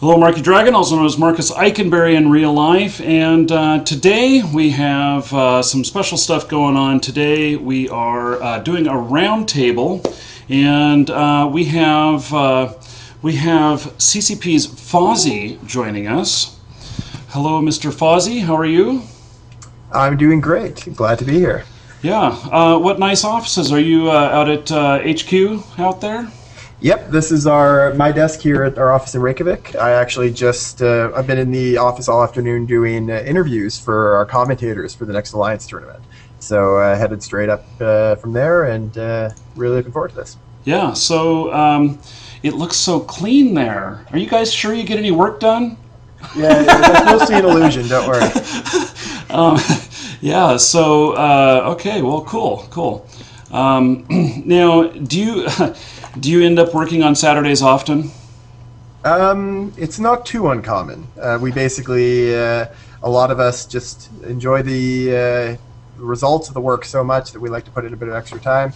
Hello, Markee Dragon, also known as Marcus Eikenberry in real life, and today we have some special stuff going on. Today we are doing a roundtable, and we have CCP's Fozzie joining us. Hello, Mr. Fozzie. How are you? I'm doing great. Glad to be here. Yeah. What nice offices. Are you out at HQ out there? Yep, this is my desk here at our office in Reykjavik. I actually I've been in the office all afternoon doing interviews for our commentators for the next Alliance tournament. So headed straight up from there, and really looking forward to this. Yeah, so it looks so clean there. Are you guys sure you get any work done? Yeah, that's mostly an illusion, don't worry. Yeah, so, okay, well, cool. Now, do you end up working on Saturdays often? It's not too uncommon. We basically, a lot of us just enjoy the results of the work so much that we like to put in a bit of extra time.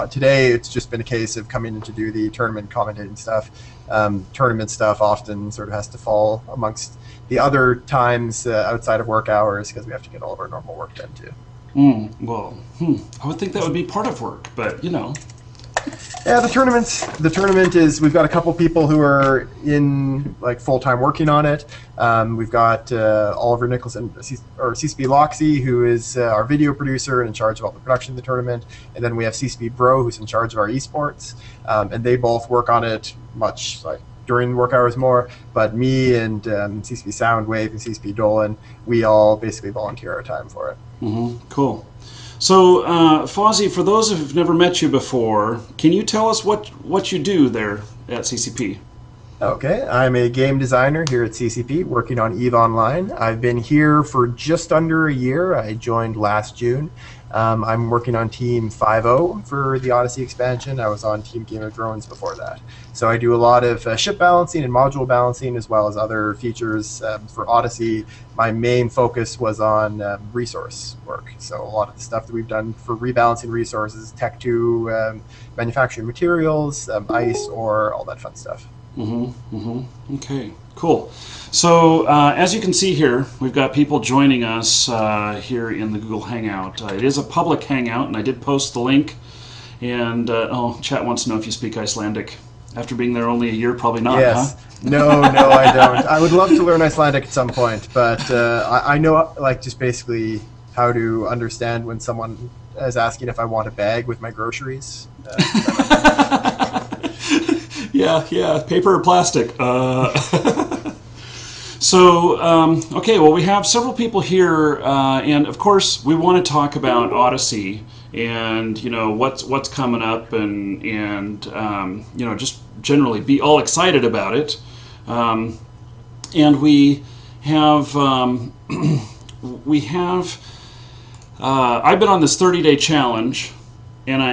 Today, it's just been a case of coming in to do the tournament commentating stuff. Tournament stuff often sort of has to fall amongst the other times outside of work hours because we have to get all of our normal work done too. I would think that would be part of work, but you know. Yeah, the tournament is, we've got a couple people who are in like full-time working on it. We've got Oliver Nicholson, or CCP Loxy, who is our video producer and in charge of all the production of the tournament. And then we have CCP Bro, who's in charge of our esports. And they both work on it much like during work hours more. But me and CCP Soundwave and CCP Dolan, we all basically volunteer our time for it. Cool. So, Fozzie, for those who've never met you before, can you tell us what you do there at CCP? Okay, I'm a game designer here at CCP, working on EVE Online. I've been here for just under a year. I joined last June. I'm working on Team 5.0 for the Odyssey expansion. I was on Team Game of Thrones before that. So I do a lot of ship balancing and module balancing, as well as other features for Odyssey. My main focus was on resource work. So a lot of the stuff that we've done for rebalancing resources, Tech 2, manufacturing materials, ice, or all that fun stuff. Okay, cool. So as you can see here, we've got people joining us here in the Google Hangout. It is a public Hangout, and I did post the link. And chat wants to know if you speak Icelandic. After being there only a year, probably not, yes. Huh? No, I don't. I would love to learn Icelandic at some point, but I know like just basically how to understand when someone is asking if I want a bag with my groceries. Yeah, paper or plastic. So, okay, well, we have several people here, and of course, we want to talk about Odyssey and you know what's coming up, and you know, just generally be all excited about it. And we have I've been on this 30-day challenge, and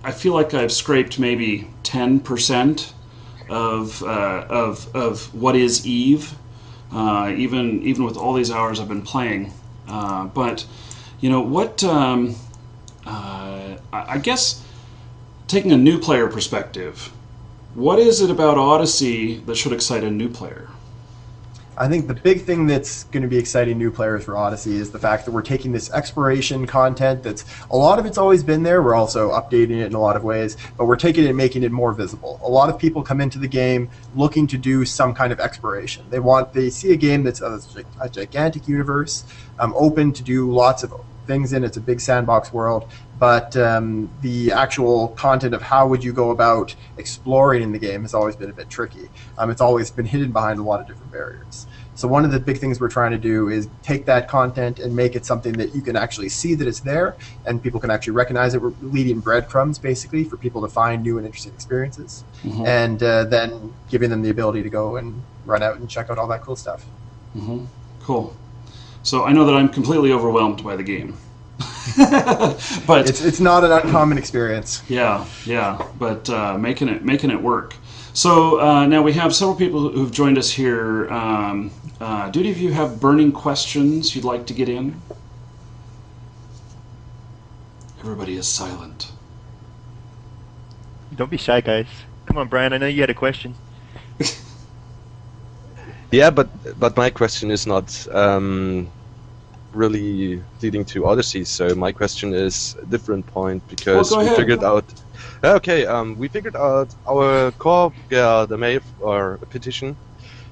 I feel like I've scraped maybe 10% of what is EVE, even with all these hours I've been playing. But you know what? I guess taking a new player perspective, what is it about Odyssey that should excite a new player? I think the big thing that's going to be exciting new players for Odyssey is the fact that we're taking this exploration content that's, a lot of it's always been there, we're also updating it in a lot of ways, but we're taking it and making it more visible. A lot of people come into the game looking to do some kind of exploration. They see a game that's a gigantic universe, open to do lots of things in. It's a big sandbox world, but the actual content of how would you go about exploring in the game has always been a bit tricky. It's always been hidden behind a lot of different barriers. So one of the big things we're trying to do is take that content and make it something that you can actually see that it's there, and people can actually recognize it. We're leading breadcrumbs, basically, for people to find new and interesting experiences, and then giving them the ability to go and run out and check out all that cool stuff. Cool. So I know that I'm completely overwhelmed by the game. But it's not an uncommon experience. Yeah, but making it work. So now we have several people who've joined us here. Do any of you have burning questions you'd like to get in? Everybody is silent. Don't be shy, guys. Come on, Brian. I know you had a question. Yeah, but my question is not really leading to Odyssey. So my question is a different point, because Well, go we ahead. figured out. Okay, we figured out our core, the mail or a petition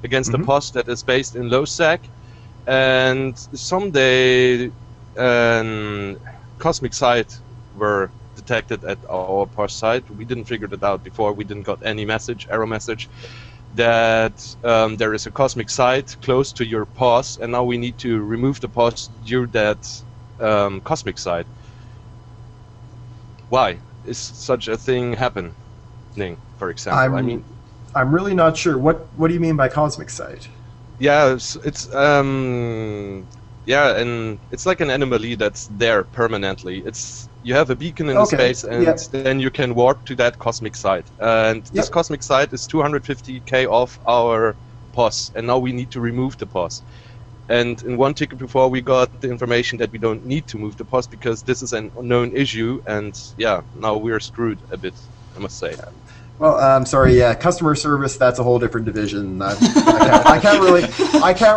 against a post that is based in LowSec, and someday cosmic site were detected at our post site. We didn't figure it out before. We didn't got any error message that there is a cosmic site close to your POS, and now we need to remove the POS due that cosmic site. Why is such a thing happening, for example? I'm really not sure. What do you mean by cosmic site? Yeah, it's yeah, and it's like an anomaly that's there permanently. You have a beacon in the space, and then you can warp to that cosmic site. And this cosmic site is 250k off our POS, and now we need to remove the POS. And in one ticket before, we got the information that we don't need to move the POS because this is an unknown issue, and yeah, now we're screwed a bit, I must say. Well, I'm sorry. Yeah, customer service—that's a whole different division. I can't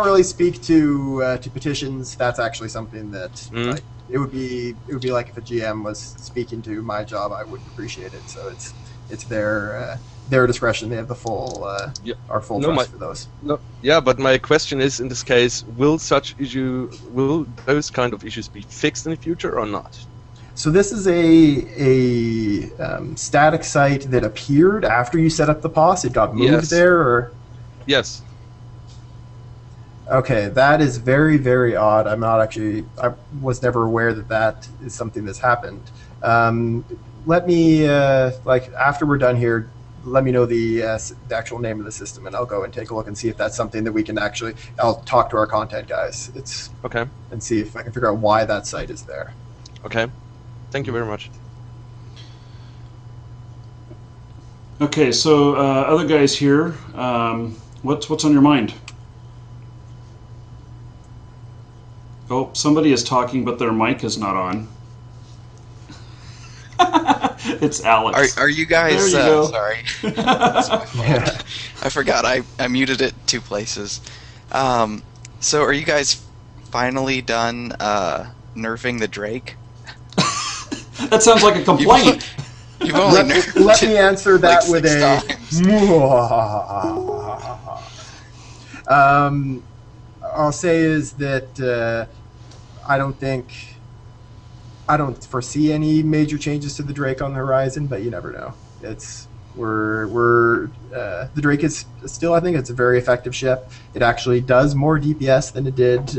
really speak to petitions. That's actually something that it would be like if a GM was speaking to my job. I wouldn't appreciate it. So it's their discretion. They have the full our full trust for those. No, yeah, but my question is, in this case, will those kind of issues be fixed in the future or not? So this is a static site that appeared after you set up the POS. It got moved there, or? Yes. Okay, that is very, very odd. I was never aware that is something that's happened. Let me, after we're done here, let me know the actual name of the system, and I'll go and take a look and see if that's something that we can actually. I'll talk to our content guys. Okay. And see if I can figure out why that site is there. Okay. Thank you very much. Okay, so other guys here, what's on your mind? Oh, somebody is talking, but their mic is not on. It's Alex. Are you guys? There you go. Sorry, I forgot. I muted it 2 places. So are you guys finally done nerfing the Drake? That sounds like a complaint. You've only let me answer that like with 6 times. I'll say is that I don't foresee any major changes to the Drake on the horizon, but you never know. The Drake is still, I think it's a very effective ship. It actually does more DPS than it did,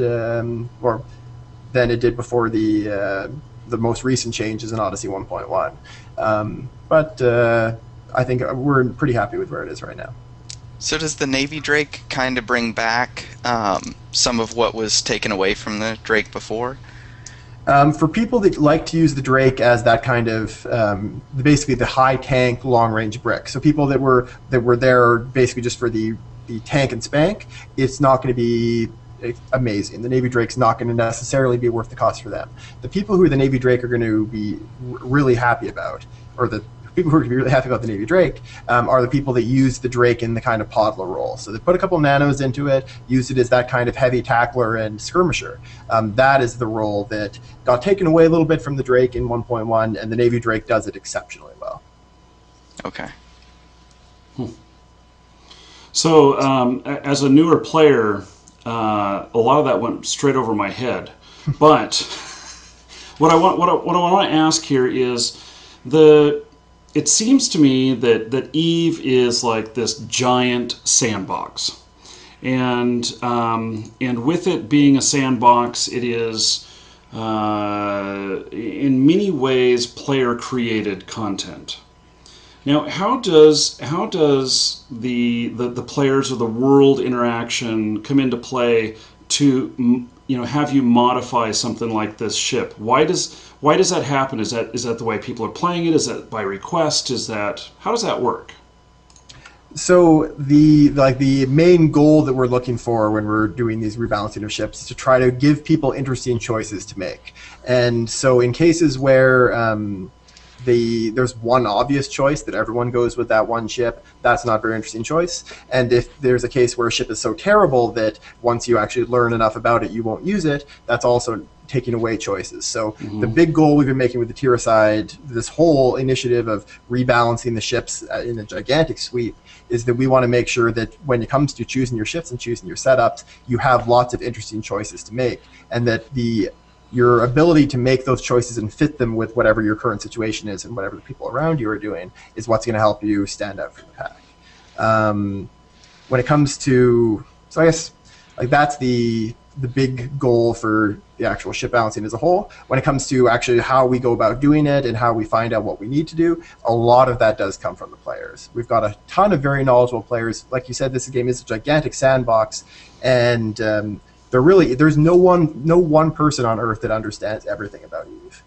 or than it did before the most recent changes in Odyssey 1.1. But I think we're pretty happy with where it is right now. So does the Navy Drake kind of bring back some of what was taken away from the Drake before? For people that like to use the Drake as that kind of basically the high tank, long range brick. So people that were there basically just for the tank and spank, it's not going to be amazing. The Navy Drake's not going to necessarily be worth the cost for them. The people who are the Navy Drake are going to be really happy about, or the people who are going to be really happy about the Navy Drake are the people that use the Drake in the kind of podler role. So they put a couple nanos into it, use it as that kind of heavy tackler and skirmisher. That is the role that got taken away a little bit from the Drake in 1.1, and the Navy Drake does it exceptionally well. Okay. So as a newer player, a lot of that went straight over my head. But what I want to ask here is it seems to me that Eve is like this giant sandbox, and with it being a sandbox, it is in many ways player created content. Now, how does the players or the world interaction come into play to have you modify something like this ship? Why does that happen? Is that the way people are playing it? Is that by request? How does that work? So the main goal that we're looking for when we're doing these rebalancing of ships is to try to give people interesting choices to make. And so in cases where there's one obvious choice that everyone goes with that one ship. That's not a very interesting choice. And if there's a case where a ship is so terrible that once you actually learn enough about it, you won't use it, that's also taking away choices. So the big goal we've been making with the Tirocide, this whole initiative of rebalancing the ships in a gigantic sweep, is that we want to make sure that when it comes to choosing your ships and choosing your setups, you have lots of interesting choices to make, and that your ability to make those choices and fit them with whatever your current situation is and whatever the people around you are doing is what's going to help you stand out from the pack. When it comes to, so I guess like that's the big goal for the actual ship balancing as a whole. When it comes to actually how we go about doing it and how we find out what we need to do, a lot of that does come from the players. We've got a ton of very knowledgeable players. Like you said, this game is a gigantic sandbox, and there's no one person on Earth that understands everything about Eve.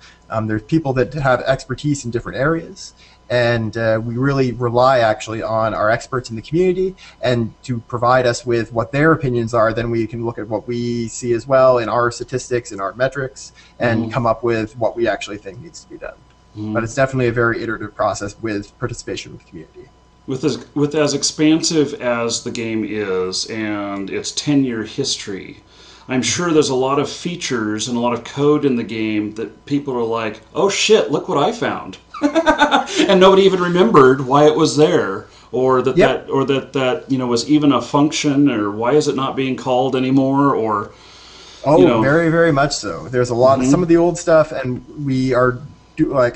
There's people that have expertise in different areas, and we really rely actually on our experts in the community and to provide us with what their opinions are. Then we can look at what we see as well in our statistics and our metrics and come up with what we actually think needs to be done. But it's definitely a very iterative process with participation with the community. With as expansive as the game is and its 10-year history, I'm sure there's a lot of features and a lot of code in the game that people are like, oh shit, look what I found. And nobody even remembered why it was there, or that was even a function, or why is it not being called anymore, or very, very much so. There's a lot of some of the old stuff, and we are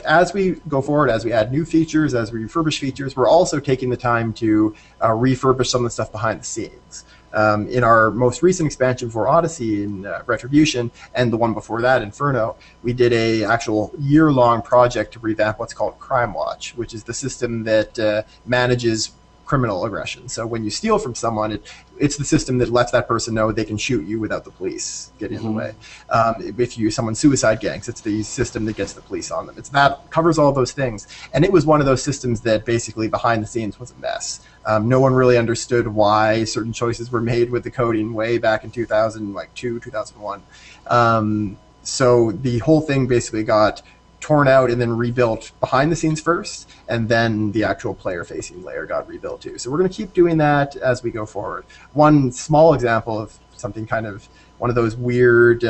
as we go forward, as we add new features, as we refurbish features, we're also taking the time to refurbish some of the stuff behind the scenes. In our most recent expansion for Odyssey in Retribution, and the one before that, Inferno, we did a actual year-long project to revamp what's called Crime Watch, which is the system that manages criminal aggression. So when you steal from someone, it's the system that lets that person know they can shoot you without the police getting in the way. If someone's suicide gangs, it's the system that gets the police on them. That covers all those things. And it was one of those systems that basically behind the scenes was a mess. No one really understood why certain choices were made with the coding way back in 2002, 2001. So the whole thing basically got torn out and then rebuilt behind the scenes first, and then the actual player-facing layer got rebuilt too. So we're going to keep doing that as we go forward. One small example of something kind of one of those weird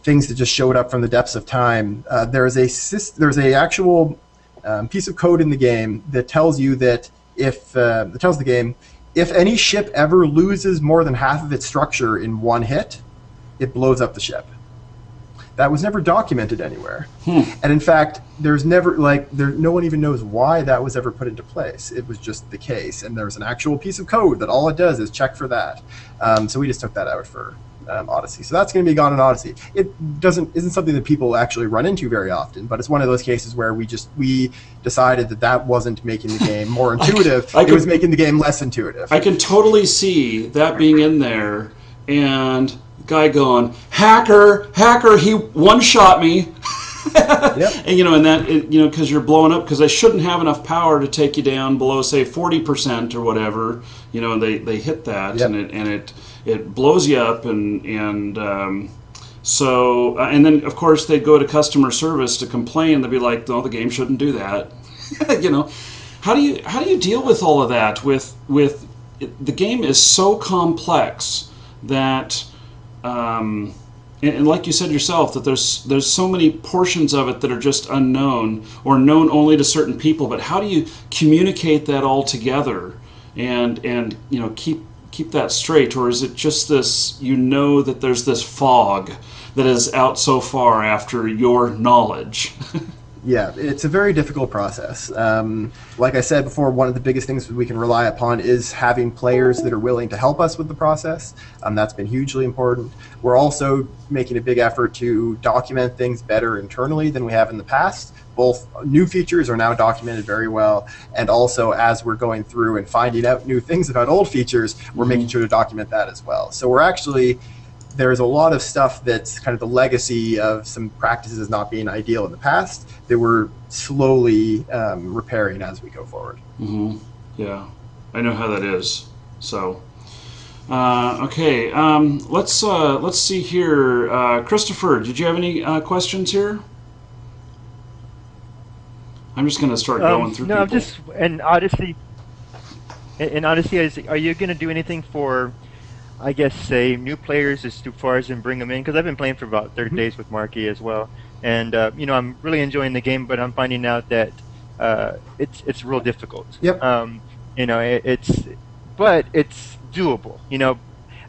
things that just showed up from the depths of time. There's a actual piece of code in the game that tells you that if any ship ever loses more than half of its structure in one hit, it blows up the ship. That was never documented anywhere. And in fact, there's never, no one even knows why that was ever put into place. It was just the case. And there's an actual piece of code that all it does is check for that. So we just took that out for Odyssey. So that's going to be gone in Odyssey. It isn't something that people actually run into very often, but it's one of those cases where we decided that wasn't making the game more intuitive. It was making the game less intuitive. I can totally see that being in there, and guy going, hacker, he one-shot me. Yep. And because you're blowing up, because they shouldn't have enough power to take you down below, say, 40% or whatever. And they hit that, yep. and it blows you up, and then of course they go to customer service to complain. They'll be like, no, the game shouldn't do that. How do you deal with all of that? With the game is so complex that. And like you said yourself, that there's so many portions of it that are just unknown or known only to certain people. But how do you communicate that all together and keep that straight? Or is it just this, that there's this fog that is out so far after your knowledge? Yeah, it's a very difficult process. Like I said before, one of the biggest things we can rely upon is having players that are willing to help us with the process. That's been hugely important. We're also making a big effort to document things better internally than we have in the past. Both new features are now documented very well, and also as we're going through and finding out new things about old features, we're making sure to document that as well. So there's a lot of stuff that's kind of the legacy of some practices not being ideal in the past that we're slowly repairing as we go forward. Yeah, I know how that is. So, okay, let's see here. Christopher, did you have any questions here? I'm just going to start going through no, people. just in Odyssey. In Odyssey, are you going to do anything for, I guess, say new players as far as in bring them in? Because I've been playing for about 30 days with Markee as well, and you know, I'm really enjoying the game, but I'm finding out that it's real difficult. Yep. You know, but it's doable. You know,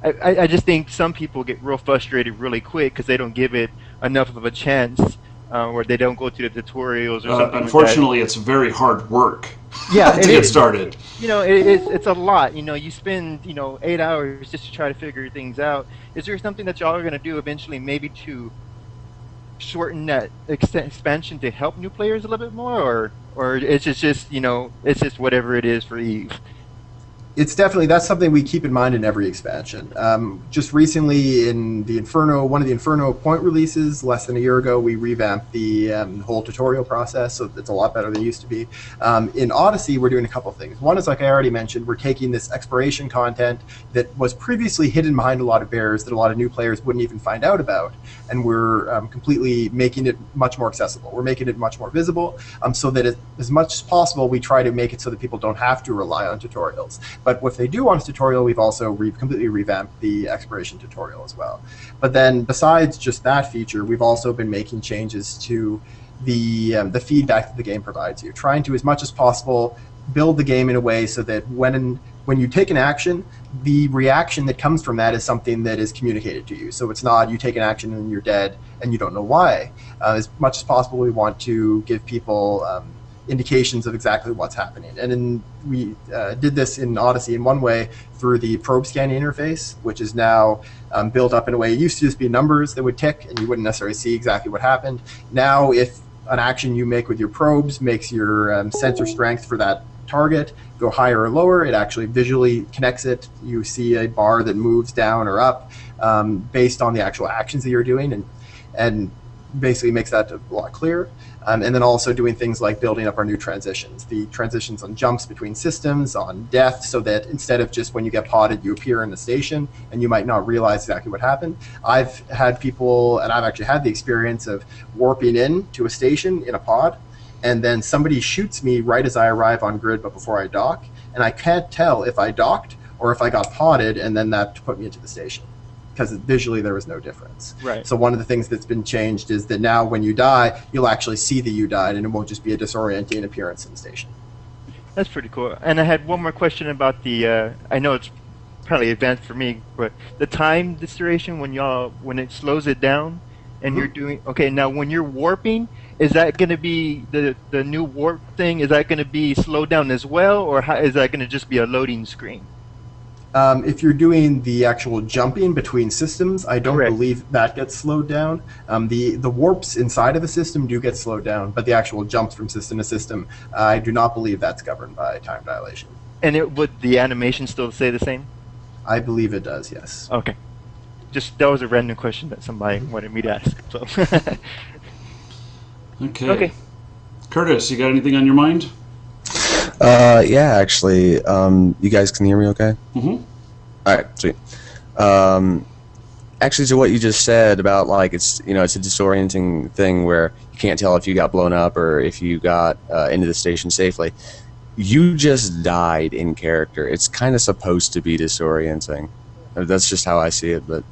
I just think some people get real frustrated really quick because they don't give it enough of a chance, or they don't go through the tutorials or something. Unfortunately, it's very hard work. Yeah, to get started. You know, it's a lot. You know, you spend 8 hours just to try to figure things out. Is there something that y'all are going to do eventually, maybe to shorten that expansion to help new players a little bit more, or it's just it's just whatever it is for Eve? It's definitely, that's something we keep in mind in every expansion. Just recently in the Inferno, one of the Inferno point releases, less than a year ago, we revamped the whole tutorial process, so it's a lot better than it used to be. In Odyssey, we're doing a couple things. One is, like I already mentioned, we're taking this exploration content that was previously hidden behind a lot of barriers that a lot of new players wouldn't even find out about, and we're completely making it much more accessible. We're making it much more visible, so that as much as possible, we try to make it so that people don't have to rely on tutorials. But if they do want a tutorial, we've also completely revamped the exploration tutorial as well. But then besides just that feature, we've also been making changes to the feedback that the game provides you, trying to, as much as possible, build the game in a way so that when you take an action, the reaction that comes from that is something that is communicated to you. So it's not you take an action and you're dead and you don't know why. As much as possible, we want to give people indications of exactly what's happening. And we did this in Odyssey in one way through the probe scanning interface, which is now built up in a way. It used to just be numbers that would tick and you wouldn't necessarily see exactly what happened. Now, if an action you make with your probes makes your sensor strength for that target go higher or lower, it actually visually connects it. You see a bar that moves down or up based on the actual actions that you're doing, and basically makes that a lot clearer. And then also doing things like building up our new transitions, the transitions on jumps between systems, on death, so that instead of just when you get potted, you appear in the station and you might not realize exactly what happened. I've had people, and I've actually had the experience of warping in to a station in a pod, and then somebody shoots me right as I arrive on grid but before I dock, and I can't tell if I docked or if I got potted, and then that put me into the station, because visually there was no difference. Right. So one of the things that's been changed is that now when you die, you'll actually see that you died, and it won't just be a disorienting appearance in the station. That's pretty cool. And I had one more question about the, I know it's probably advanced for me, but the time duration when it slows it down and you're doing, okay, now when you're warping, is that going to be the new warp thing, is that going to be slowed down as well, or is that going to just be a loading screen? If you're doing the actual jumping between systems, I don't Correct. believe that gets slowed down. The warps inside of a system do get slowed down, but the actual jumps from system to system, I do not believe that's governed by time dilation. And would the animation still stay the same? I believe it does, yes. Okay. Just, that was a random question that somebody wanted me to ask. So. Okay. Curtis, you got anything on your mind? Yeah, actually, you guys can hear me okay? Mm-hmm. All right, sweet. Actually, to what you just said about, like, it's a disorienting thing where you can't tell if you got blown up or if you got into the station safely. You just died in character. It's kind of supposed to be disorienting. That's just how I see it, but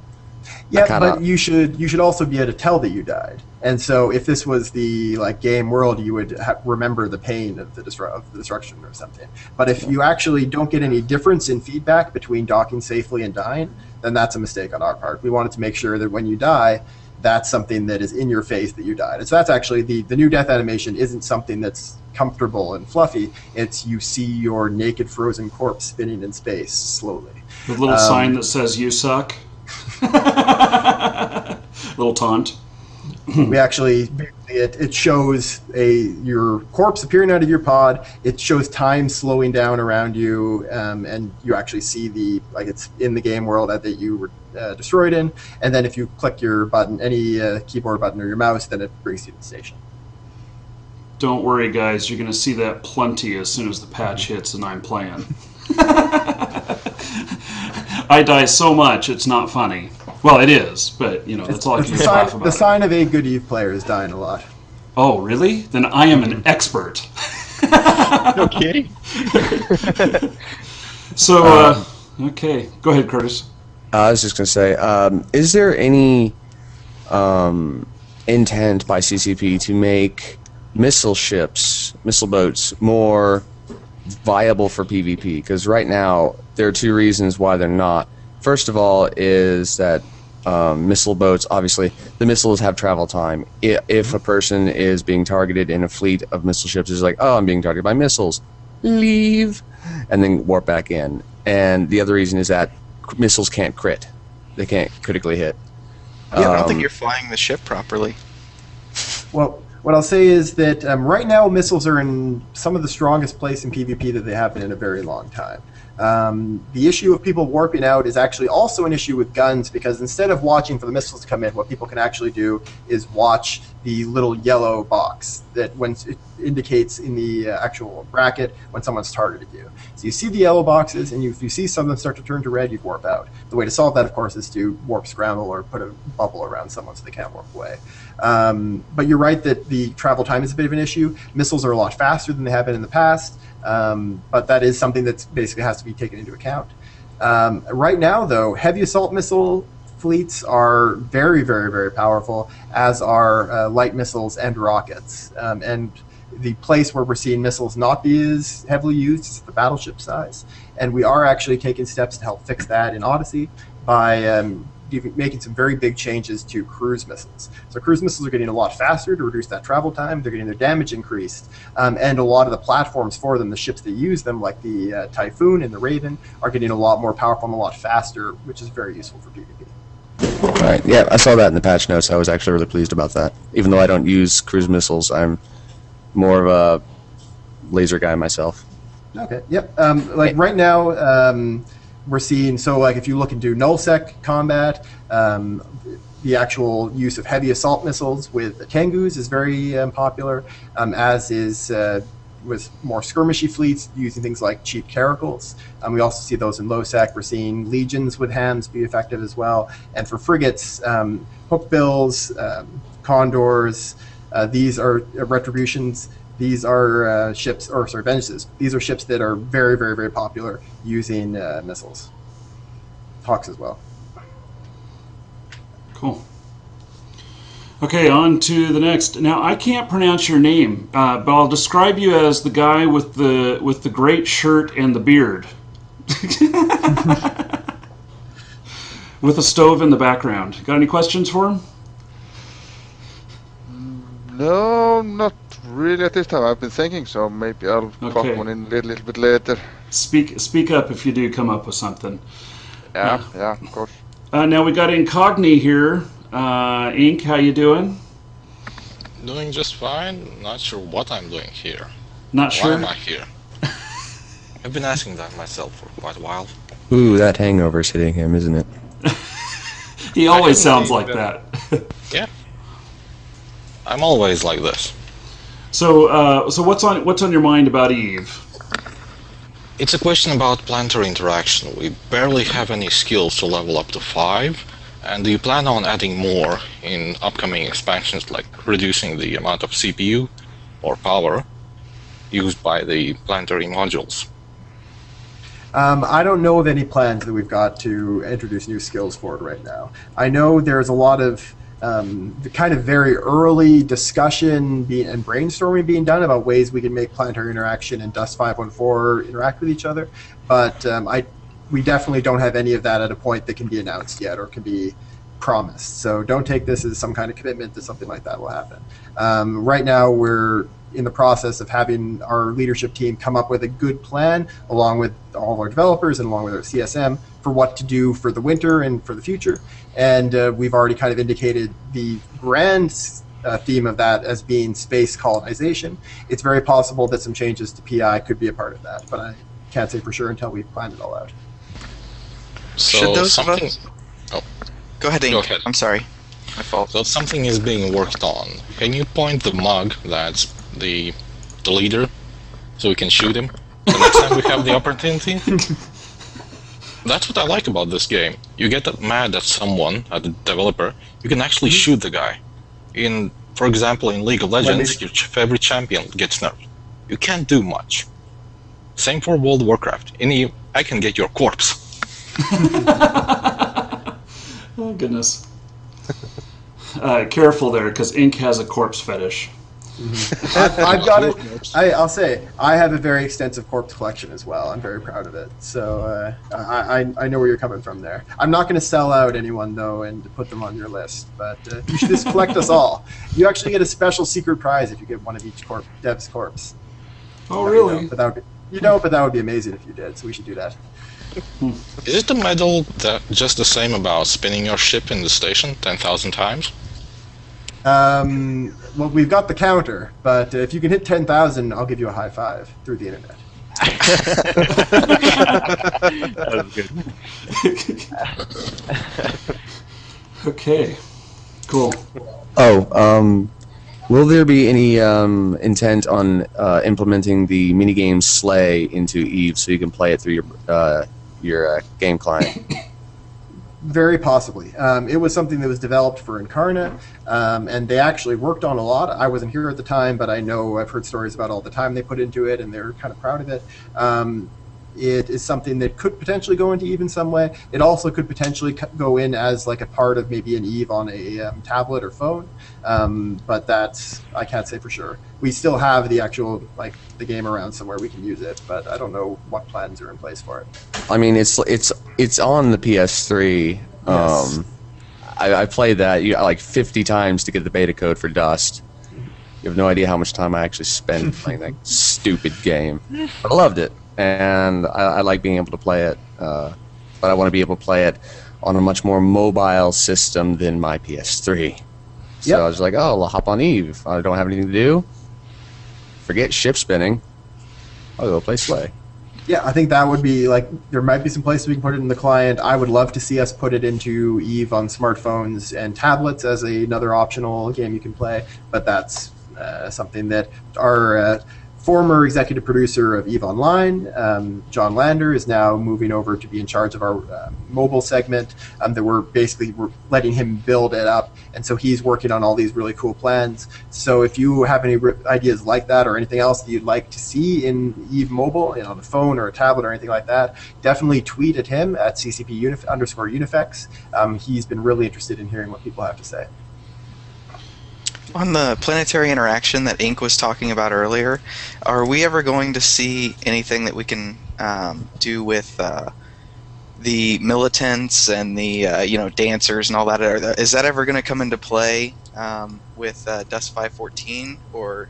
yeah, but you should also be able to tell that you died. And so if this was the game world, you would remember the pain of the destruction or something. But if you actually don't get any difference in feedback between docking safely and dying, then that's a mistake on our part. We wanted to make sure that when you die, that's something that is in your face that you died. And so that's actually the new death animation isn't something that's comfortable and fluffy. It's you see your naked frozen corpse spinning in space slowly. With a little sign that says "You suck." Little taunt. We actually, it shows your corpse appearing out of your pod. It shows time slowing down around you, and you actually see it's in the game world that you were destroyed in. And then if you click your button, any keyboard button or your mouse, then it brings you to the station. Don't worry, guys. You're going to see that plenty as soon as the patch hits and I'm playing. I die so much, it's not funny. Well, it is, but that's all I can laugh about. The sign of a good Eve player is dying a lot. Oh, really? Then I am an expert. No kidding. So, okay. Go ahead, Curtis. I was just going to say, is there any intent by CCP to make missile boats, more viable for PvP? Because right now, there are two reasons why they're not. First of all is that missile boats, obviously, the missiles have travel time. If a person is being targeted in a fleet of missile ships, it's like, oh, I'm being targeted by missiles, leave, and then warp back in. And the other reason is that missiles can't crit. They can't critically hit. Yeah, I don't think you're flying the ship properly. Well, what I'll say is that right now missiles are in some of the strongest place in PvP that they have been in a very long time. The issue of people warping out is actually also an issue with guns, because instead of watching for the missiles to come in, what people can actually do is watch the little yellow box that when it indicates in the actual bracket when someone's targeted you. So you see the yellow boxes, and if you see something start to turn to red, you warp out. The way to solve that, of course, is to warp scramble or put a bubble around someone so they can't warp away. But you're right that the travel time is a bit of an issue. Missiles are a lot faster than they have been in the past. But that is something that basically has to be taken into account. Right now, though, heavy assault missile fleets are very, very, very powerful, as are light missiles and rockets. And the place where we're seeing missiles not be as heavily used is the battleship size. And we are actually taking steps to help fix that in Odyssey by making some very big changes to cruise missiles. So cruise missiles are getting a lot faster to reduce that travel time. They're getting their damage increased. And a lot of the platforms for them, the ships that use them, like the Typhoon and the Raven, are getting a lot more powerful and a lot faster, which is very useful for PvP. All right, yeah, I saw that in the patch notes. I was actually really pleased about that. Even though I don't use cruise missiles, I'm more of a laser guy myself. Okay, yep. Like right now, we're seeing, so like if you look into nullsec combat, the actual use of heavy assault missiles with the Tengus is very popular, as is with more skirmishy fleets using things like cheap caracals. We also see those in low-sec. We're seeing legions with hams be effective as well. And for frigates, hookbills, condors, these are retributions. These are ships, or sorry, vengeances. These are ships that are very, very, very popular using missiles. Hawks as well. Cool. Okay, on to the next. Now, I can't pronounce your name, but I'll describe you as the guy with the great shirt and the beard, with a stove in the background. Got any questions for him? No, not really at this time. I've been thinking, so maybe I'll pop one in a little bit later. Speak up if you do come up with something. Yeah, of course. Now we got Incogni here. Ink, how you doing? Doing just fine. Not sure what I'm doing here. Not sure? Why am I here? I've been asking that myself for quite a while. Ooh, that hangover's hitting him, isn't it? He always sounds like that. Yeah. I'm always like this. So what's on your mind about Eve? It's a question about planetary interaction. We barely have any skills to level up to 5, and do you plan on adding more in upcoming expansions, like reducing the amount of CPU or power used by the planetary modules? I don't know of any plans that we've got to introduce new skills for it right now. I know there's a lot of the kind of very early discussion and brainstorming being done about ways we can make planetary interaction and Dust 514 interact with each other, but we definitely don't have any of that at a point that can be announced yet or can be promised. So don't take this as some kind of commitment that something like that will happen. Right now we're in the process of having our leadership team come up with a good plan along with all of our developers and along with our CSM for what to do for the winter and for the future. And we've already kind of indicated the grand theme of that as being space colonization. It's very possible that some changes to PI could be a part of that, but I can't say for sure until we've planned it all out. So Should those something... Oh. Go ahead, Ink. Go ahead. I'm sorry. My fault. So something is being worked on. Can you point the mug that's the leader so we can shoot him the next time we have the opportunity? That's what I like about this game. You get mad at someone, at the developer, you can actually shoot the guy. In For example, in League of Legends, your favorite champion gets nerfed. You can't do much. Same for World of Warcraft. I can get your corpse. Oh, goodness. Careful there, because Ink has a corpse fetish. I've got it. I'll say I have a very extensive corpse collection as well. I'm very proud of it. So I know where you're coming from there. I'm not going to sell out anyone though and put them on your list. But you should just collect us all. You actually get a special secret prize if you get one of each dev's corpse. Oh, really? But that would be amazing if you did. So we should do that. Is the medal just the same about spinning your ship in the station 10,000 times? Well, we've got the counter, but if you can hit 10,000, I'll give you a high five through the internet. That was good. Okay, cool. Oh, will there be any intent on implementing the minigame Slay into Eve so you can play it through your game client? Very possibly. It was something that was developed for Incarnate, and they actually worked on a lot. I wasn't here at the time, but I've heard stories about all the time they put into it, and they're kind of proud of it. It is something that could potentially go into Eve in some way. It also could potentially go in as like a part of maybe an Eve on a tablet or phone, but I can't say for sure. We still have the actual the game around somewhere we can use it, but I don't know what plans are in place for it. I mean, it's on the PS3. Yes. I played that like 50 times to get the beta code for Dust. You have no idea how much time I actually spent playing that stupid game, but I loved it. And I like being able to play it, but I want to be able to play it on a much more mobile system than my PS3. So I was like, oh, I'll hop on Eve. I don't have anything to do. Forget ship spinning. I'll go play Slay. Yeah, I think that would be there might be some places we can put it in the client. I would love to see us put it into Eve on smartphones and tablets as another optional game you can play, but that's something that our former executive producer of EVE Online, John Lander, is now moving over to be in charge of our mobile segment. That we're letting him build it up, and so he's working on all these really cool plans. So if you have any ideas like that or anything else that you'd like to see in EVE Mobile, on a phone or a tablet or anything like that, definitely tweet at him at ccp_unifex. He's been really interested in hearing what people have to say. On the planetary interaction that Ink was talking about earlier, are we ever going to see anything that we can do with the militants and the dancers and all that? Is that ever going to come into play with Dust 514, or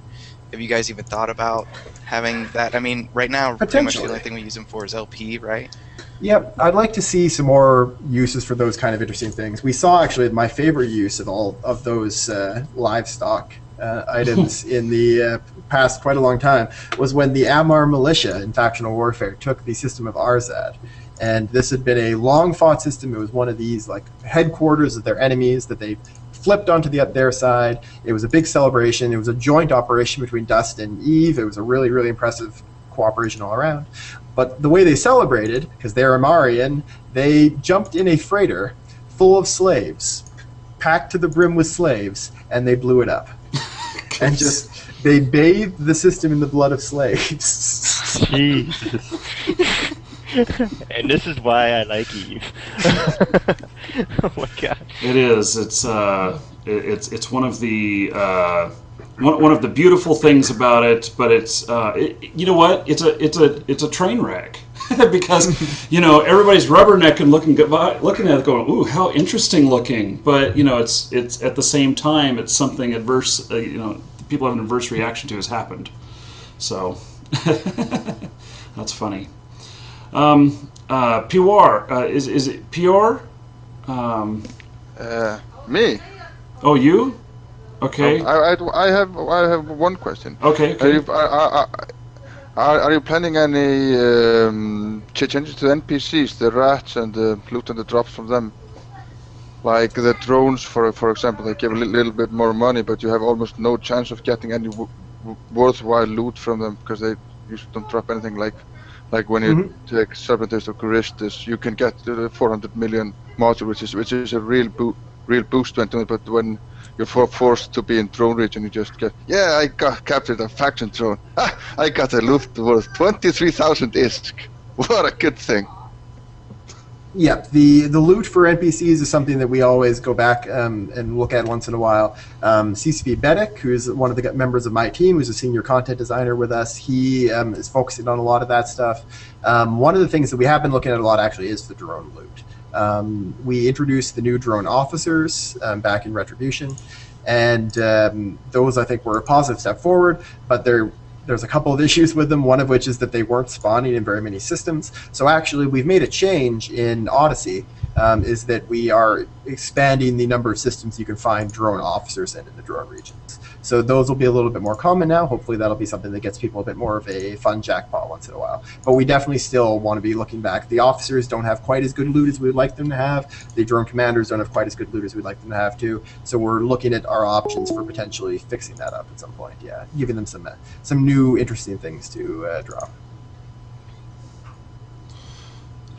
have you guys even thought about having that? I mean, right now, pretty much the only thing we use them for is LP, right? Yep, I'd like to see some more uses for those kind of interesting things. We saw actually my favorite use of all of those livestock items in the past quite a long time was when the Amar militia in factional warfare took the system of Arzad. And this had been a long-fought system. It was one of these headquarters of their enemies that they flipped onto their side. It was a big celebration. It was a joint operation between Dust and Eve. It was a really, really impressive cooperation all around. But the way they celebrated, because they're Amarian, they jumped in a freighter full of slaves, packed to the brim with slaves, and they blew it up. And they bathed the system in the blood of slaves. Jesus. And this is why I like Eve. Oh my god. It is. It's one of the one of the beautiful things about it, but it's you know what? It's a train wreck because everybody's rubbernecking looking at it going, ooh, how interesting looking, but it's at the same time it's something adverse. People have an adverse reaction to has happened, so that's funny. Pior, is it Pior? Me. Oh, you? Okay. I have one question. Okay. Are you planning any changes to the NPCs, the rats and the loot and the drops from them? Like the drones, for example, they give a little bit more money, but you have almost no chance of getting any worthwhile loot from them because they usually don't drop anything. Like when you take Serpentist or Charistus, you can get the 400 million module, which is a real real boost went to it. But when you're forced to be in drone region, you just get, yeah, I captured a faction drone. I got a loot worth 23,000 ISK. What a good thing. Yeah, the loot for NPCs is something that we always go back and look at once in a while. CCP Bedek, who's one of the members of my team, who's a senior content designer with us, he is focusing on a lot of that stuff. One of the things that we have been looking at a lot actually is the drone loot. We introduced the new drone officers back in Retribution, and those I think were a positive step forward, but there's a couple of issues with them, one of which is that they weren't spawning in very many systems. So actually we've made a change in Odyssey, is that we are expanding the number of systems you can find drone officers in the drone regions. So those will be a little bit more common now. Hopefully that'll be something that gets people a bit more of a fun jackpot once in a while. But we definitely still want to be looking back. The officers don't have quite as good loot as we'd like them to have. The drone commanders don't have quite as good loot as we'd like them to have too. So we're looking at our options for potentially fixing that up at some point. Yeah, giving them some new interesting things to drop.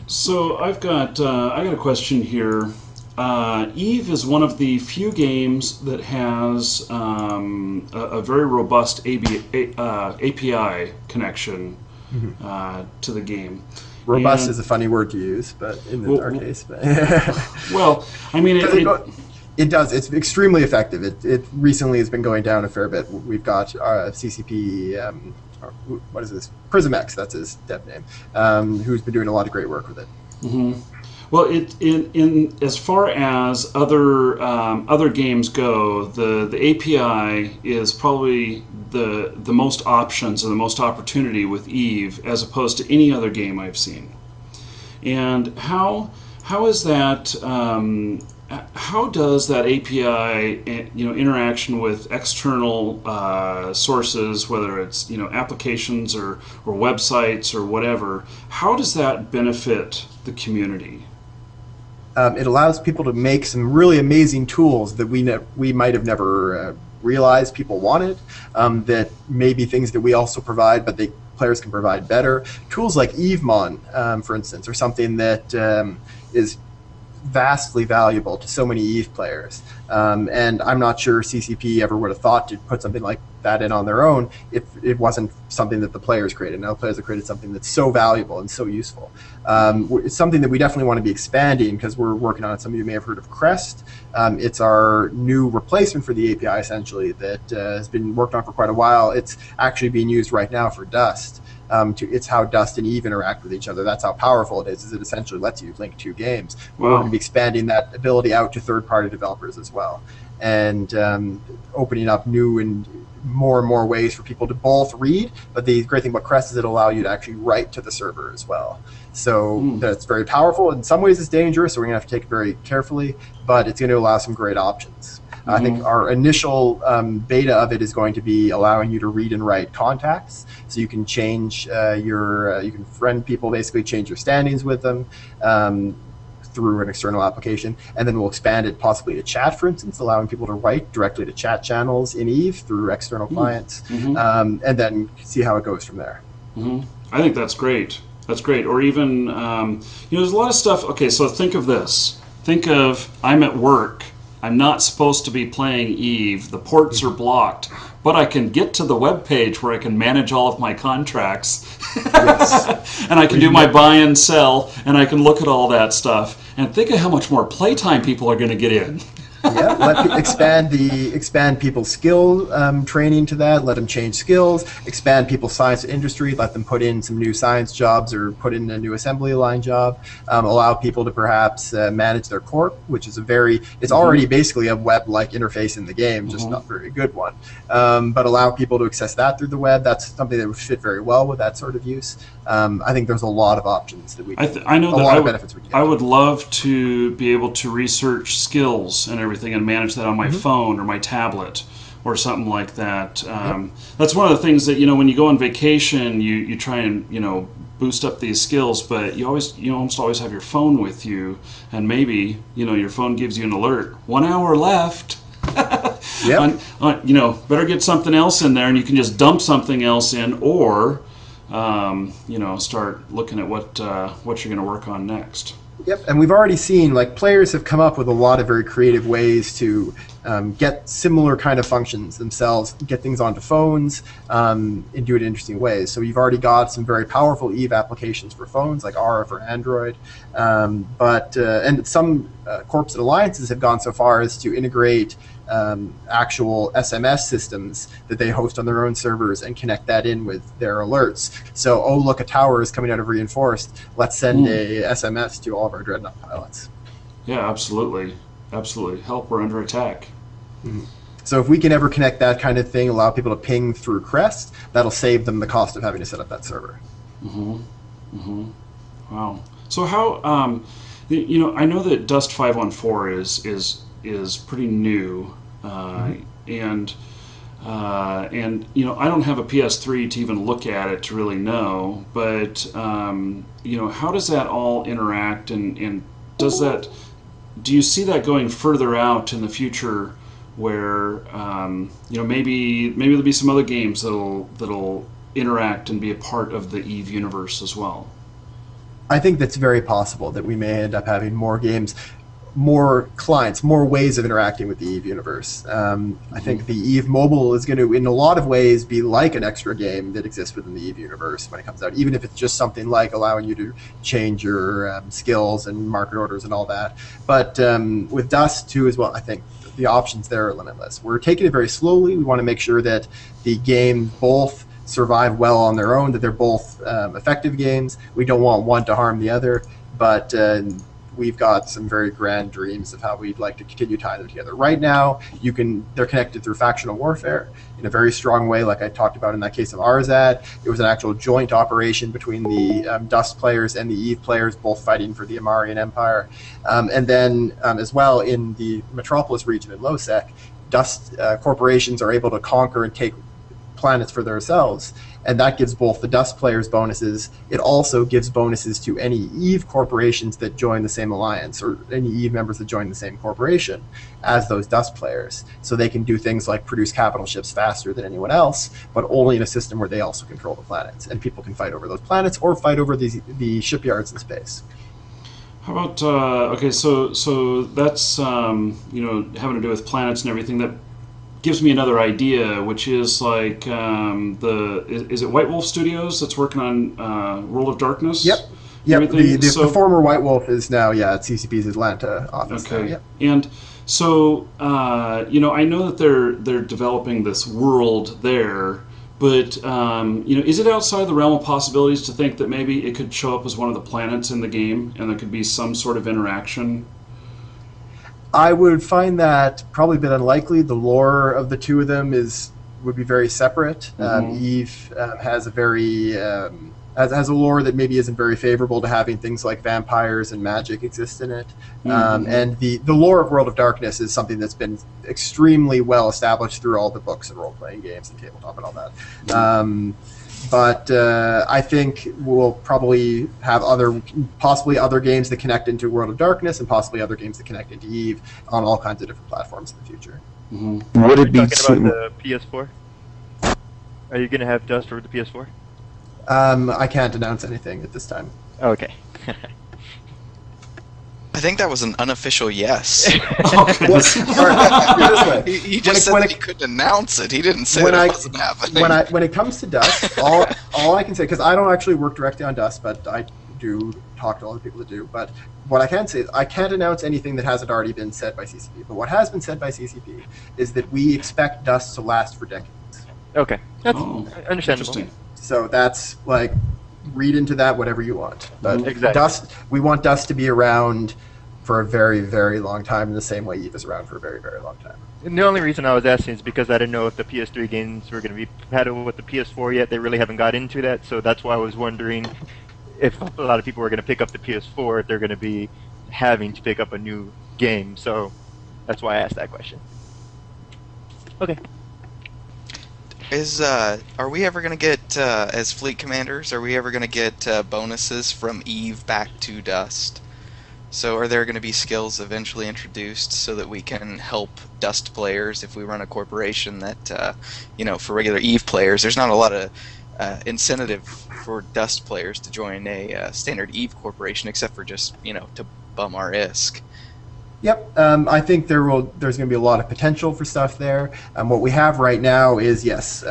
So I've got a question here. Eve is one of the few games that has a very robust API connection to the game. Robust is a funny word to use, but in our case. But well, I mean, it does. It's extremely effective. It recently has been going down a fair bit. We've got CCP. What is this? PrismX, that's his dev name, who's been doing a lot of great work with it. Mm-hmm. Well, in as far as other games go, the API is probably the most options and the most opportunity with Eve as opposed to any other game I've seen. And how is that? How does that API, interaction with external sources, whether it's applications or websites or whatever, how does that benefit the community? It allows people to make some really amazing tools that we might have never realized people wanted, that may be things that we also provide, but players can provide better. Tools like EveMon, for instance, are something that is vastly valuable to so many Eve players. And I'm not sure CCP ever would have thought to put something like that in on their own if it wasn't something that the players created. Now the players have created something that's so valuable and so useful. It's something that we definitely want to be expanding because we're working on it. Some of you may have heard of Crest. It's our new replacement for the API, essentially, that has been worked on for quite a while. It's actually being used right now for Dust. It's how Dust and Eve interact with each other. That's how powerful it is it essentially lets you link two games. Wow. We're going to be expanding that ability out to third-party developers as well, and opening up new and more ways for people to both read, but the great thing about Crest is it'll allow you to actually write to the server as well. So that's very powerful. In some ways it's dangerous, so we're going to have to take it very carefully, but it's going to allow some great options. I think our initial beta of it is going to be allowing you to read and write contacts, so you can change you can friend people, basically change your standings with them through an external application, and then we'll expand it possibly to chat, for instance, allowing people to write directly to chat channels in Eve through external clients, and then see how it goes from there. I think that's great. That's great. Or even, there's a lot of stuff. Okay, so think of this. Think of, I'm at work. I'm not supposed to be playing Eve. The ports are blocked, but I can get to the web page where I can manage all of my contracts. Yes. And I can do my buy and sell, and I can look at all that stuff. And think of how much more playtime people are going to get in. Yeah, expand people's skill training to that. Let them change skills. Expand people's science industry. Let them put in some new science jobs or put in a new assembly line job. Allow people to perhaps manage their corp, which is it's already basically a web-like interface in the game, just not a very good one. But allow people to access that through the web. That's something that would fit very well with that sort of use. I think there's a lot of options that we can. I know that benefits we can get. I would love to be able to research skills and everything and manage that on my phone or my tablet or something like that. That's one of the things that, when you go on vacation, you try and, boost up these skills, but you almost always have your phone with you, and maybe, your phone gives you an alert. 1 hour left. Better get something else in there, and you can just dump something else in, or start looking at what you're going to work on next. Yep, and we've already seen, like, players have come up with a lot of very creative ways to get similar kind of functions themselves, get things onto phones, and do it in interesting ways. So you've already got some very powerful Eve applications for phones, like Aura for Android. And some corps and alliances have gone so far as to integrate actual SMS systems that they host on their own servers and connect that in with their alerts. So, oh, look, a tower is coming out of Reinforced. Let's send a SMS to all of our Dreadnought pilots. Yeah, absolutely. Absolutely. Help, we're under attack. Mm-hmm. So if we can ever connect that kind of thing, allow people to ping through Crest, that'll save them the cost of having to set up that server. Mm-hmm. Mm-hmm. Wow. So how, I know that Dust 514 is pretty new, and I don't have a PS3 to even look at it to really know, but how does that all interact, and do you see that going further out in the future, where maybe there'll be some other games that'll interact and be a part of the Eve universe as well? I think that's very possible that we may end up having more games, more clients, more ways of interacting with the Eve universe. I think the Eve Mobile is going to, in a lot of ways, be like an extra game that exists within the Eve universe when it comes out, even if it's just something like allowing you to change your skills and market orders and all that. But with Dust 2 as well, I think the options there are limitless. We're taking it very slowly. We want to make sure that the game both survive well on their own, that they're both effective games. We don't want one to harm the other, but we've got some very grand dreams of how we'd like to continue tying them together. Right now, they're connected through factional warfare in a very strong way, like I talked about in that case of Arzad. It was an actual joint operation between the Dust players and the Eve players, both fighting for the Amarian Empire. And then, as well, in the Metropolis region in Losec, Dust corporations are able to conquer and take planets for themselves, and that gives both the Dust players bonuses. It also gives bonuses to any Eve corporations that join the same alliance, or any Eve members that join the same corporation as those Dust players, so they can do things like produce capital ships faster than anyone else, but only in a system where they also control the planets, and people can fight over those planets or fight over the shipyards in space. How about so that's having to do with planets and everything. That gives me another idea, which is like is it White Wolf Studios that's working on World of Darkness? Yep. The former White Wolf is now at CCP's Atlanta office. Okay. Now, yep. And so I know that they're developing this world there, but is it outside the realm of possibilities to think that maybe it could show up as one of the planets in the game, and there could be some sort of interaction? I would find that probably a bit unlikely. The lore of the two of them would be very separate. Eve has a very has a lore that maybe isn't very favorable to having things like vampires and magic exist in it. And the lore of World of Darkness is something that's been extremely well established through all the books and role-playing games and tabletop and all that. But I think we'll probably have possibly other games that connect into World of Darkness, and possibly other games that connect into Eve on all kinds of different platforms in the future. Would it be talking about the PS4? Are you going to have Dust for the PS4? I can't announce anything at this time. Okay. I think that was an unofficial yes. He just said that he couldn't announce it. He didn't say that it wasn't happening. When it comes to Dust, all I can say, because I don't actually work directly on Dust, but I do talk to all the people that do. But what I can say is I can't announce anything that hasn't already been said by CCP. But what has been said by CCP is that we expect Dust to last for decades. Okay, that's understandable. Interesting. So that's like, read into that whatever you want. But exactly. We want Dust to be around for a very, very long time, in the same way Eve is around for a very, very long time. And the only reason I was asking is because I didn't know if the PS3 games were going to be compatible with the PS4 yet. They really haven't got into that, so that's why I was wondering if a lot of people were going to pick up the PS4, if they're going to be having to pick up a new game. So that's why I asked that question. Okay. Are we ever going to get, as fleet commanders, are we ever going to get bonuses from Eve back to Dust? So are there going to be skills eventually introduced so that we can help Dust players if we run a corporation that, for regular Eve players, there's not a lot of incentive for Dust players to join a standard EVE corporation, except for just to bum our ISK. Yep, I think there's going to be a lot of potential for stuff there. What we have right now is, yes,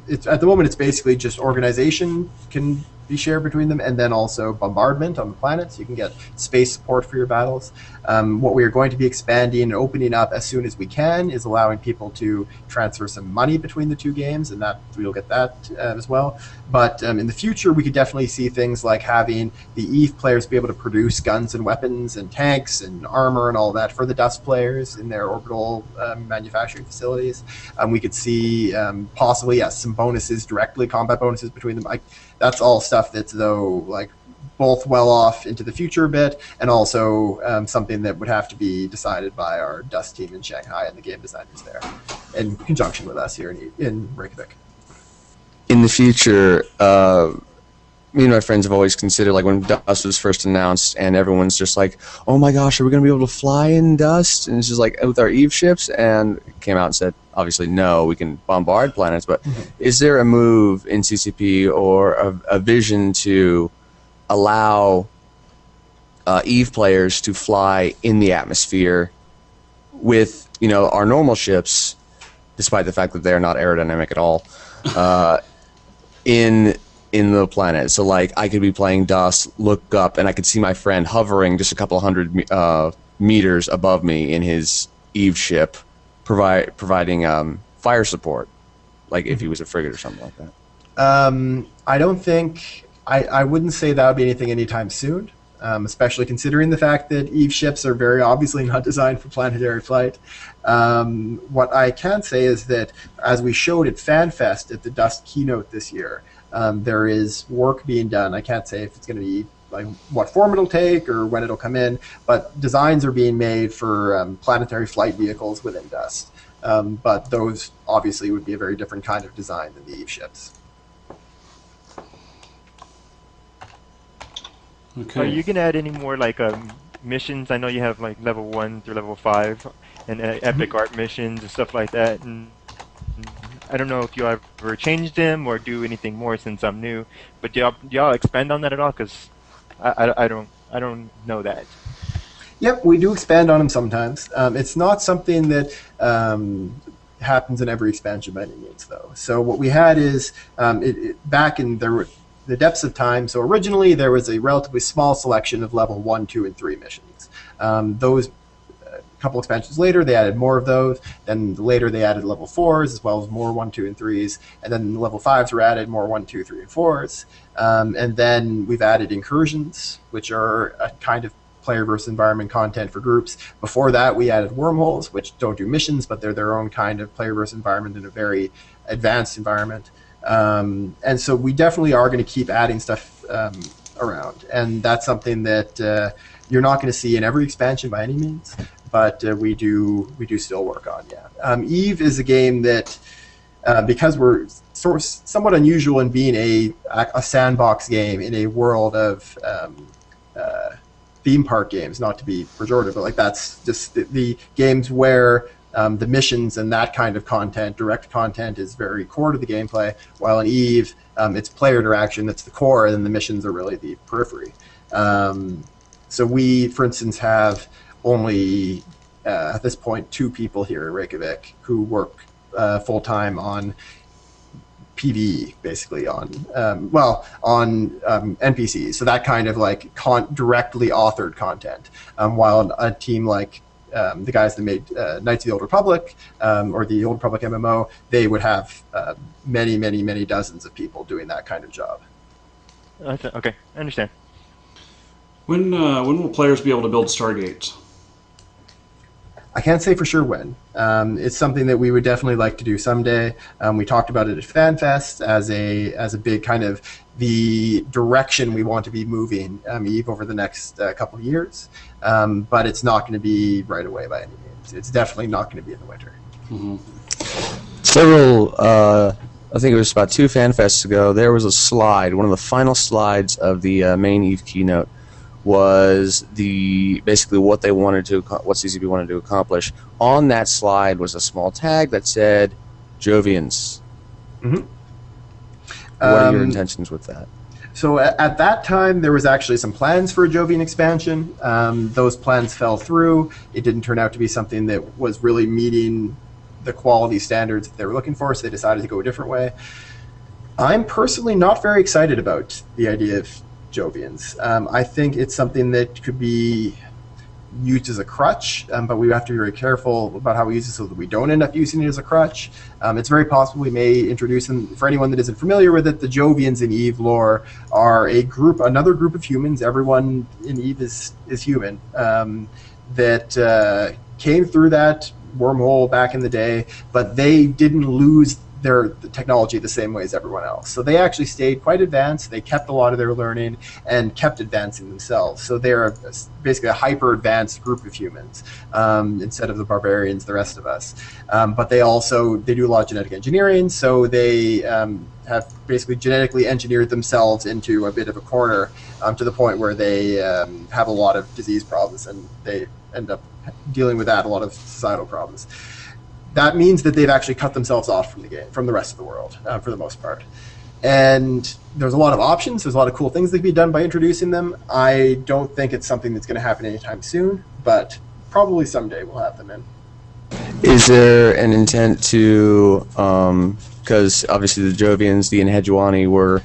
it's at the moment it's basically just organization can be shared between them, and then also bombardment on the planets. You can get space support for your battles. What we are going to be expanding and opening up as soon as we can is allowing people to transfer some money between the two games, and that we'll get that as well. But in the future, we could definitely see things like having the EVE players be able to produce guns and weapons and tanks and armor and all that for the Dust players in their orbital manufacturing facilities. We could see possibly, yes, some bonuses directly, combat bonuses between them. That's all stuff that's, though, like, both well off into the future a bit, and also something that would have to be decided by our Dust team in Shanghai and the game designers there, in conjunction with us here in Reykjavik. In the future, me and my friends have always considered, like, when Dust was first announced, and everyone's just like, oh my gosh, are we going to be able to fly in Dust? And it's just like, with our EVE ships, and came out and said, obviously, no, we can bombard planets, but is there a move in CCP or a vision to allow EVE players to fly in the atmosphere with, our normal ships, despite the fact that they're not aerodynamic at all, in the planet? So, like, I could be playing Dust, look up, and I could see my friend hovering just a couple hundred meters above me in his EVE ship, providing fire support, like if he was a frigate or something like that. I don't think... I wouldn't say that would be anything anytime soon, especially considering the fact that EVE ships are very obviously not designed for planetary flight. What I can say is that, as we showed at FanFest at the Dust keynote this year, there is work being done. I can't say if it's going to be like what form it'll take or when it'll come in, but designs are being made for planetary flight vehicles within Dust. But those obviously would be a very different kind of design than the EVE ships. Okay. Are you going to add any more like missions? I know you have like level 1 through level 5 and epic art missions and stuff like that. And I don't know if you ever change them or do anything more since I'm new. But do y'all expand on that at all? Because I don't know that. Yep, we do expand on them sometimes. It's not something that happens in every expansion by any means, though. So what we had is back in the depths of time. So originally there was a relatively small selection of level 1, 2, and 3 missions. Those couple expansions later, they added more of those. Then later they added level 4s as well as more 1, 2, and 3s. And then level 5s were added, more 1, 2, 3, and 4s. And then we've added incursions, which are a kind of player versus environment content for groups. Before that, we added wormholes, which don't do missions, but they're their own kind of player versus environment in a very advanced environment. And so we definitely are going to keep adding stuff around, and that's something that you're not going to see in every expansion by any means, but we do still work on. Yeah, EVE is a game that because we're somewhat unusual in being a sandbox game in a world of theme park games, not to be pejorative, but like that's just the games where the missions and that kind of content, direct content, is very core to the gameplay, while in EVE, it's player interaction that's the core, and then the missions are really the periphery. So we, for instance, have only, at this point, 2 people here in Reykjavik who work full-time on PvE, basically, on NPCs, so that kind of like directly authored content, while a team like the guys that made Knights of the Old Republic or the Old Republic MMO, they would have many dozens of people doing that kind of job. Okay, I understand. When will players be able to build Stargates? I can't say for sure when. It's something that we would definitely like to do someday. We talked about it at FanFest as a big kind of the direction we want to be moving EVE over the next couple of years. But it's not going to be right away by any means. It's definitely not going to be in the winter. Mm-hmm. Several, I think it was about 2 FanFests ago, there was a slide, one of the final slides of the main EVE keynote, was basically what CCP wanted to accomplish. On that slide was a small tag that said Jovians. Mm-hmm. What are your intentions with that? So at that time, there was actually some plans for a Jovian expansion. Those plans fell through. It didn't turn out to be something that was really meeting the quality standards that they were looking for, so they decided to go a different way. I'm personally not very excited about the idea of Jovians. I think it's something that could be used as a crutch, but we have to be very careful about how we use it so that we don't end up using it as a crutch. It's very possible we may introduce them. For anyone that isn't familiar with it, the Jovians in EVE lore are another group of humans. Everyone in EVE is human, that came through that wormhole back in the day, but they didn't lose the technology the same way as everyone else. So they actually stayed quite advanced. They kept a lot of their learning and kept advancing themselves. So they're basically a hyper-advanced group of humans instead of the barbarians, the rest of us. But they do a lot of genetic engineering, so they have basically genetically engineered themselves into a bit of a corner to the point where they have a lot of disease problems, and they end up dealing with that, a lot of societal problems. That means that they've actually cut themselves off from the game, from the rest of the world, for the most part. And there's a lot of options. There's a lot of cool things that can be done by introducing them. I don't think it's something that's going to happen anytime soon, but probably someday we'll have them in. Is there an intent to, because obviously the Jovians, the Enheduani, were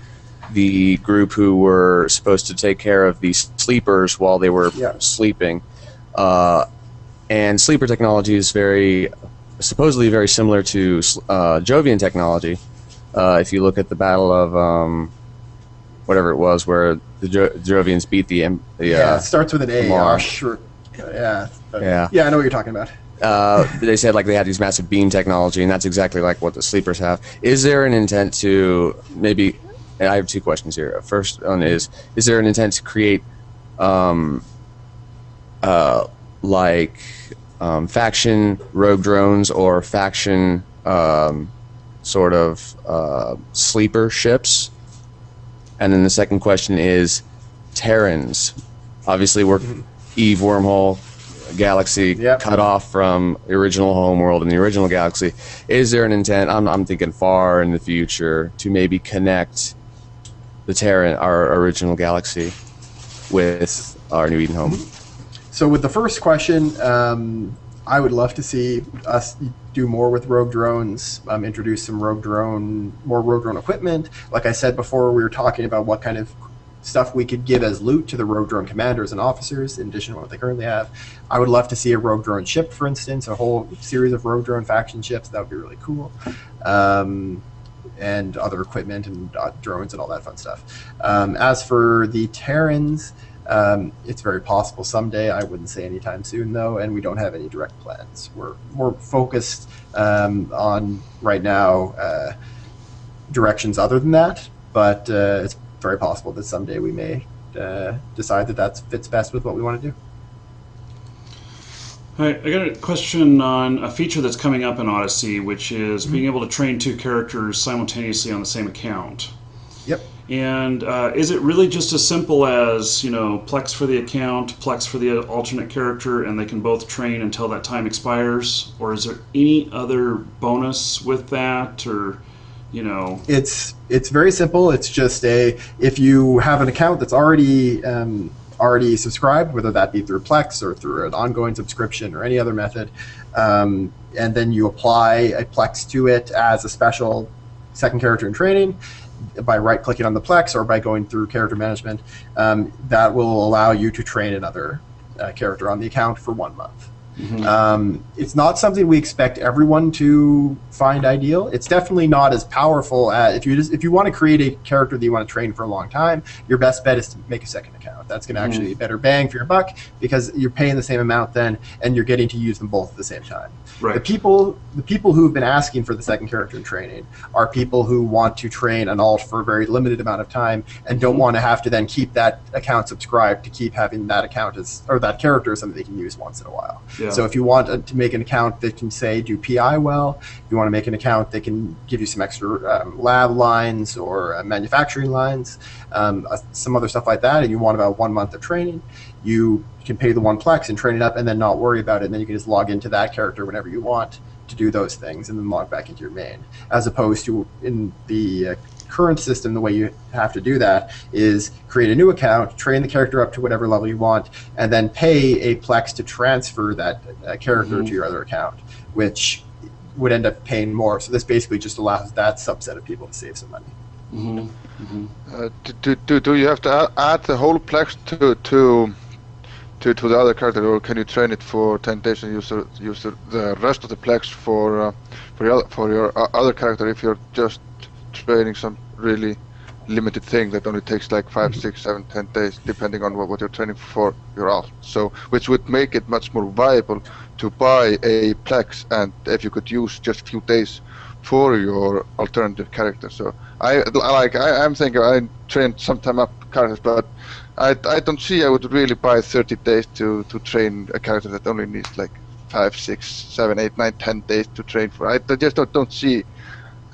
the group who were supposed to take care of these sleepers while they were sleeping. And sleeper technology is supposedly very similar to Jovian technology. If you look at the Battle of whatever it was, where the Jovians beat the it starts with an A. Sure. Yeah, I know what you're talking about. They said like they had these massive beam technology, and that's exactly like what the sleepers have. Is there an intent to maybe? I have two questions here. First one is there an intent to create faction rogue drones or faction sort of sleeper ships? And then the second question is Terrans. Obviously, we're EVE wormhole galaxy cut off from the original homeworld and the original galaxy. Is there an intent? I'm thinking far in the future to maybe connect the Terran, our original galaxy, with our New Eden home. So with the first question, I would love to see us do more with rogue drones, introduce some more rogue drone equipment. Like I said before, we were talking about what kind of stuff we could give as loot to the rogue drone commanders and officers in addition to what they currently have. I would love to see a rogue drone ship, for instance, a whole series of rogue drone faction ships. That would be really cool. And other equipment and drones and all that fun stuff. As for the Terrans, it's very possible someday. I wouldn't say anytime soon, though, and we don't have any direct plans. We're more focused on, right now, directions other than that, but it's very possible that someday we may decide that fits best with what we want to do. All right, I got a question on a feature that's coming up in Odyssey, which is being able to train two characters simultaneously on the same account. Yep. And is it really just as simple as, Plex for the account, Plex for the alternate character, and they can both train until that time expires? Or is there any other bonus with that, or, It's very simple. It's just if you have an account that's already subscribed, whether that be through Plex or through an ongoing subscription or any other method, and then you apply a Plex to it as a special second character in training by right-clicking on the Plex or by going through character management, that will allow you to train another character on the account for 1 month. It's not something we expect everyone to find ideal. It's definitely not as powerful as if you want to create a character that you want to train for a long time, your best bet is to make a second account. That's going to actually be a better bang for your buck because you're paying the same amount then and you're getting to use them both at the same time. Right. The people who have been asking for the second character in training are people who want to train an alt for a very limited amount of time and don't want to have to then keep that account subscribed to keep having that account or that character as something they can use once in a while. Yeah. So if you want to make an account that can, say, do PI well, if you want to make an account that can give you some extra lab lines or manufacturing lines, some other stuff like that, and you want about 1 month of training, you can pay the 1 plex and train it up and then not worry about it, and then you can just log into that character whenever you want to do those things and then log back into your main. As opposed to in the current system, the way you have to do that is create a new account, train the character up to whatever level you want, and then pay a plex to transfer that character to your other account, which would end up paying more. So this basically just allows that subset of people to save some money. Do you have to add the whole plex to the other character, or can you train it for 10 days and use the rest of the plex for your other character if you're just training some really limited thing that only takes like 5, 6, 7, 10 days, depending on what you're training for your alt. So, which would make it much more viable to buy a plex, and if you could use just a few days for your alternative character. So I'm thinking I trained sometime up characters, but I don't see I would really buy 30 days to train a character that only needs like 5, 6, 7, 8, 9, 10 days to train for. I just don't see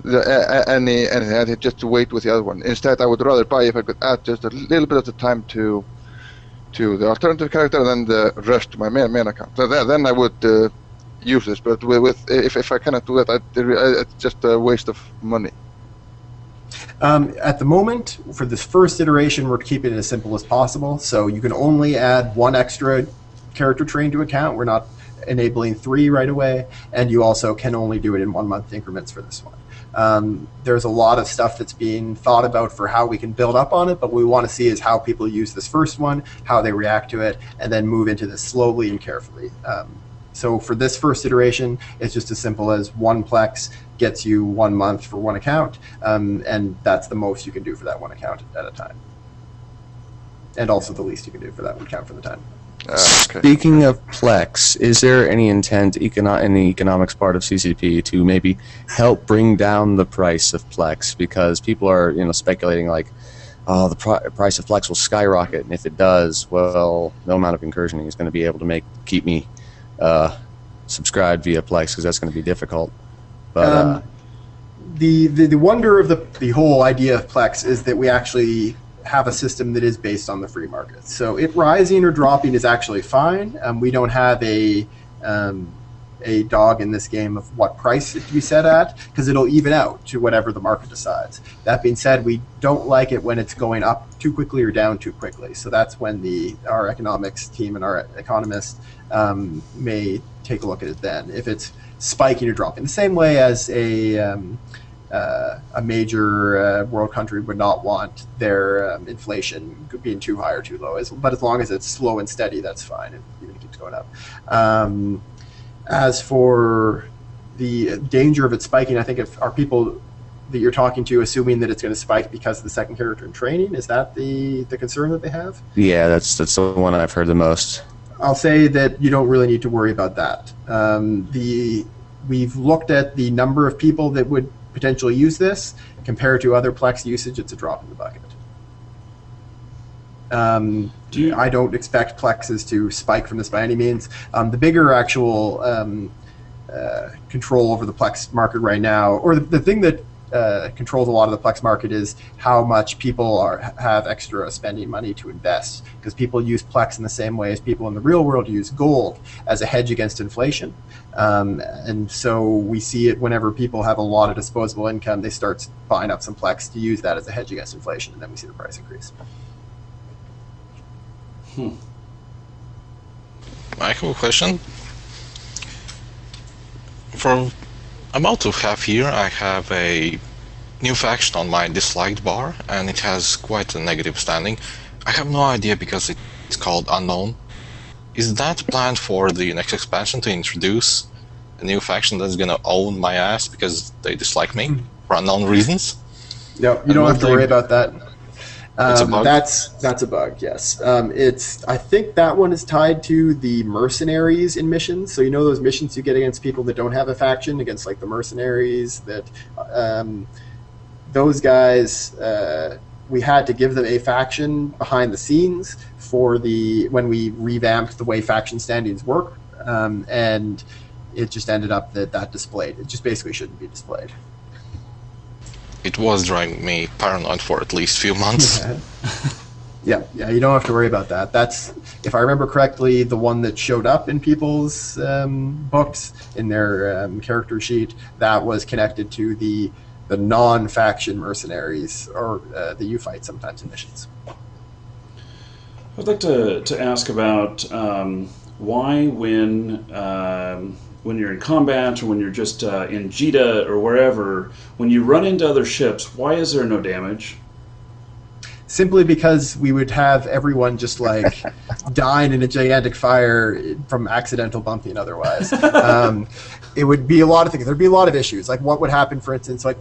anything just to wait with the other one. Instead, I would rather buy if I could add just a little bit of the time to the alternative character and then the rest to my main account. So then I would use this. But if I cannot do that, it's just a waste of money. At the moment, for this first iteration, we're keeping it as simple as possible. So you can only add 1 extra character train to account. We're not enabling 3 right away, and you also can only do it in 1-month increments for this one. There's a lot of stuff that's being thought about for how we can build up on it, but what we want to see is how people use this first one, how they react to it, and then move into this slowly and carefully. So for this first iteration, it's just as simple as 1 plex gets you 1 month for 1 account, and that's the most you can do for that 1 account at a time. And also the least you can do for that 1 account for the time. Okay. Speaking of Plex, is there any intent in the economics part of CCP to maybe help bring down the price of Plex? Because people are speculating like, oh, the price of Plex will skyrocket, and if it does, well, no amount of incursioning is going to be able to keep me subscribed via Plex, because that's going to be difficult. But the wonder of the whole idea of Plex is that we actually have a system that is based on the free market. So it rising or dropping is actually fine. We don't have a dog in this game of what price it to be set at, because it'll even out to whatever the market decides. That being said, we don't like it when it's going up too quickly or down too quickly. So that's when our economics team and our economists may take a look at it then. If it's spiking or dropping, the same way as a major world country would not want their inflation being too high or too low. But as long as it's slow and steady, that's fine, and even it keeps going up. As for the danger of it spiking, I think are people that you're talking to assuming that it's going to spike because of the second character in training? Is that the concern that they have? Yeah, that's the one I've heard the most. I'll say that you don't really need to worry about that. We've looked at the number of people that would potentially use this. Compared to other Plex usage, it's a drop in the bucket. I don't expect Plexes to spike from this by any means. The bigger actual control over the Plex market right now, or the thing that controls a lot of the Plex market, is how much people have extra spending money to invest, because people use Plex in the same way as people in the real world use gold as a hedge against inflation. And so we see it whenever people have a lot of disposable income, they start buying up some Plex to use that as a hedge against inflation, and then we see the price increase. I have a question. For about a half year, I have a new faction on my disliked bar, and it has quite a negative standing. I have no idea because it's called Unknown. Is that planned for the next expansion to introduce a new faction that's gonna own my ass because they dislike me for unknown reasons? No, you don't have to worry about that. It's a bug? That's a bug, yes. I think that one is tied to the mercenaries in missions. So those missions you get against people that don't have a faction, against like the mercenaries, that those guys, we had to give them a faction behind the scenes when we revamped the way faction standings work, and it just ended up that displayed. It just basically shouldn't be displayed. It was driving me paranoid for at least a few months. Yeah, you don't have to worry about that. That's If I remember correctly, the one that showed up in people's books in their character sheet, that was connected to the non-faction mercenaries, or that you fight sometimes in missions. I'd like to ask about why when you're in combat or when you're just in JITA or wherever, when you run into other ships, why is there no damage? Simply because we would have everyone just like dying in a gigantic fire from accidental bumping otherwise. It would be a lot of things. There'd be a lot of issues. Like what would happen, for instance, like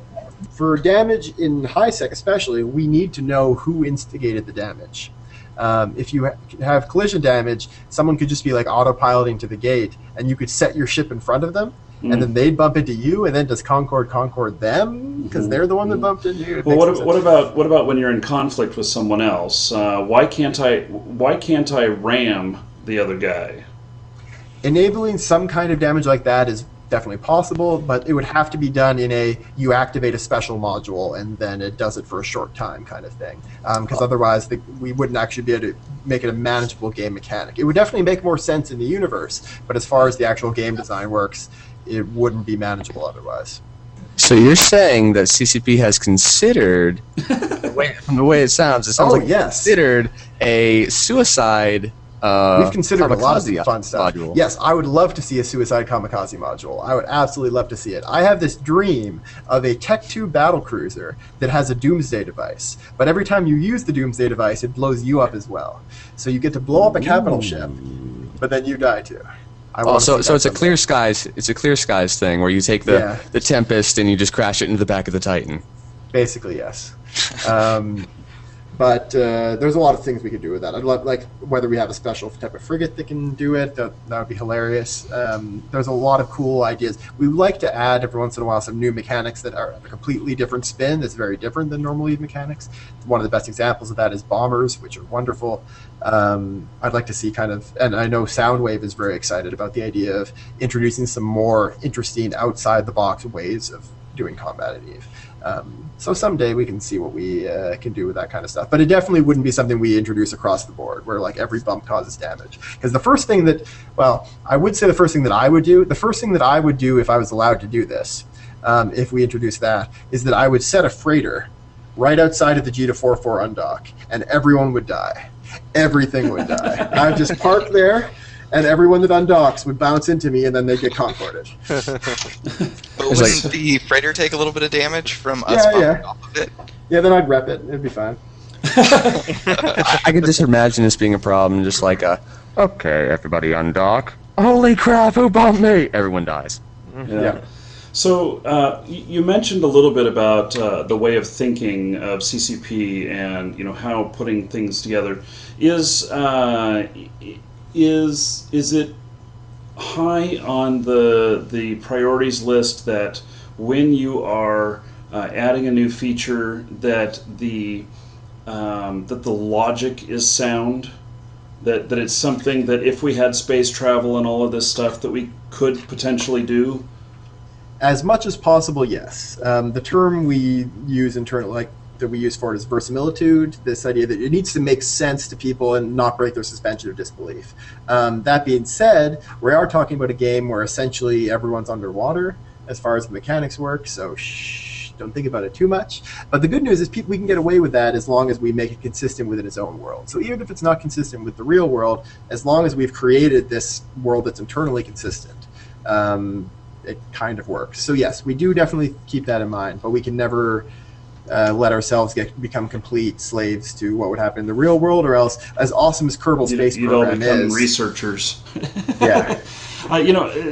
for damage in high sec especially, we need to know who instigated the damage. If you have collision damage, someone could just be like autopiloting to the gate, and you could set your ship in front of them, and then they'd bump into you, and then does Concord them because they're the one that bumped into you? Well, what about when you're in conflict with someone else? Why can't I ram the other guy? Enabling some kind of damage like that is definitely possible, but it would have to be done in you activate a special module and then it does it for a short time kind of thing, because otherwise we wouldn't actually be able to make it a manageable game mechanic. It would definitely make more sense in the universe, but as far as the actual game design works, it wouldn't be manageable otherwise. So you're saying that CCP has considered, from the way it sounds considered a suicide we've considered a lot of fun stuff. Module. Yes, I would love to see a suicide kamikaze module. I would absolutely love to see it. I have this dream of a Tech 2 battlecruiser that has a doomsday device, but every time you use the doomsday device, it blows you up as well. So you get to blow up a capital ship, but then you die too. So it's a clear skies. It's a clear skies thing where you take the Tempest and you just crash it into the back of the Titan. Basically, yes. But there's a lot of things we could do with that. I'd love, like, whether we have a special type of frigate that can do it, that would be hilarious. There's a lot of cool ideas. We would like to add every once in a while some new mechanics that are a completely different spin that's very different than normal Eve mechanics. One of the best examples of that is bombers, which are wonderful. I'd like to see and I know Soundwave is very excited about the idea of introducing some more interesting outside-the-box ways of doing combat at Eve. So someday we can see what we can do with that kind of stuff. But it definitely wouldn't be something we introduce across the board, where like every bump causes damage. Because the first thing that, I would say the first thing that I would do if I was allowed to do this, if we introduce that, is that I would set a freighter right outside of the G244 undock, and everyone would die. Everything would die. I would just park there, and everyone that undocks would bounce into me, and then they'd get concorded. But wouldn't the freighter take a little bit of damage from us bouncing off of it? Yeah, then I'd rep it. It'd be fine. I could just imagine this being a problem, just like okay, everybody undock. Holy crap, who bumped me? Everyone dies. Yeah. So you mentioned a little bit about the way of thinking of CCP and how putting things together is it high on the priorities list that when you are adding a new feature that the logic is sound, that it's something that if we had space travel and all of this stuff that we could potentially do? As much as possible, yes. The term we use internally, that we use for it, is verisimilitude. This idea that it needs to make sense to people and not break their suspension of disbelief. That being said, we are talking about a game where essentially everyone's underwater as far as the mechanics work. So don't think about it too much. But the good news is we can get away with that as long as we make it consistent within its own world. So even if it's not consistent with the real world, as long as we've created this world that's internally consistent, it kind of works. So yes, we do definitely keep that in mind, but we can never let ourselves become complete slaves to what would happen in the real world, or else, as awesome as Kerbal Space Program all become is, researchers. Yeah.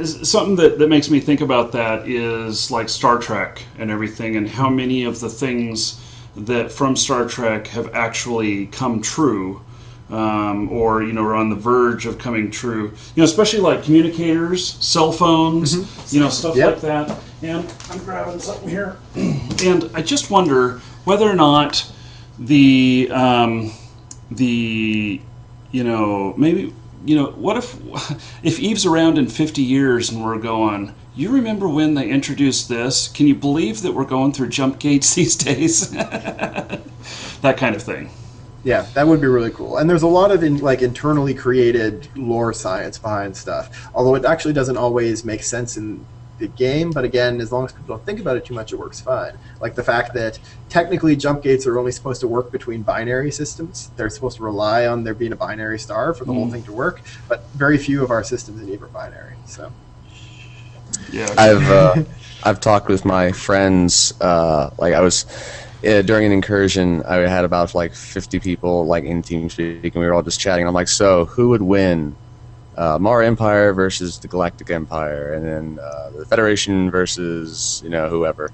Something that makes me think about that is like Star Trek and everything, and how many of the things that from Star Trek have actually come true, or are on the verge of coming true. Especially like communicators, cell phones, stuff like that. And I'm grabbing something here, and I just wonder whether or not maybe what if Eve's around in 50 years and we're going, you remember when they introduced this? Can you believe that we're going through jump gates these days? That kind of thing. Yeah, that would be really cool. And there's a lot of internally created lore science behind stuff, although it actually doesn't always make sense in the game. But again, as long as people don't think about it too much, it works fine. Like the fact that technically jump gates are only supposed to work between binary systems. They're supposed to rely on there being a binary star for the whole thing to work, but very few of our systems in Eve are binary. So Yeah. I've talked with my friends. Like I was during an incursion, I had about 50 people in TeamSpeak, and we were all just chatting. I'm like, so who would win, Mara Empire versus the Galactic Empire, and then the Federation versus whoever.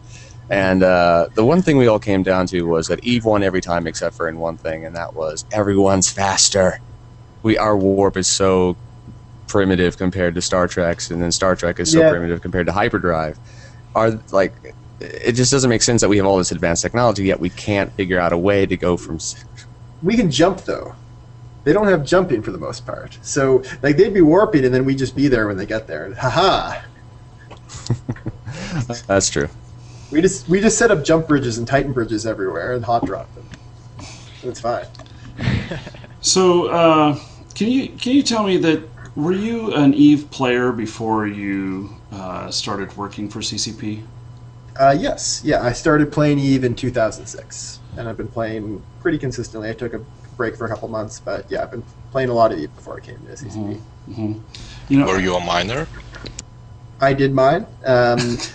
And the one thing we all came down to was that Eve won every time except for in one thing, and that was everyone's faster. Our warp is so primitive compared to Star Trek's, and then Star Trek is so primitive compared to hyperdrive. It just doesn't make sense that we have all this advanced technology, yet we can't figure out a way to go from... We can jump, though. They don't have jumping for the most part. So, they'd be warping, and then we'd just be there when they get there. Ha-ha! That's true. We just set up jump bridges and Titan bridges everywhere and hot drop them. It's fine. So, can you tell me that, were you an Eve player before you started working for CCP? Yes. Yeah, I started playing Eve in 2006, and I've been playing pretty consistently. I took a break for a couple months, but yeah, I've been playing a lot of Eve before I came to CCP. Were you a miner? I did mine.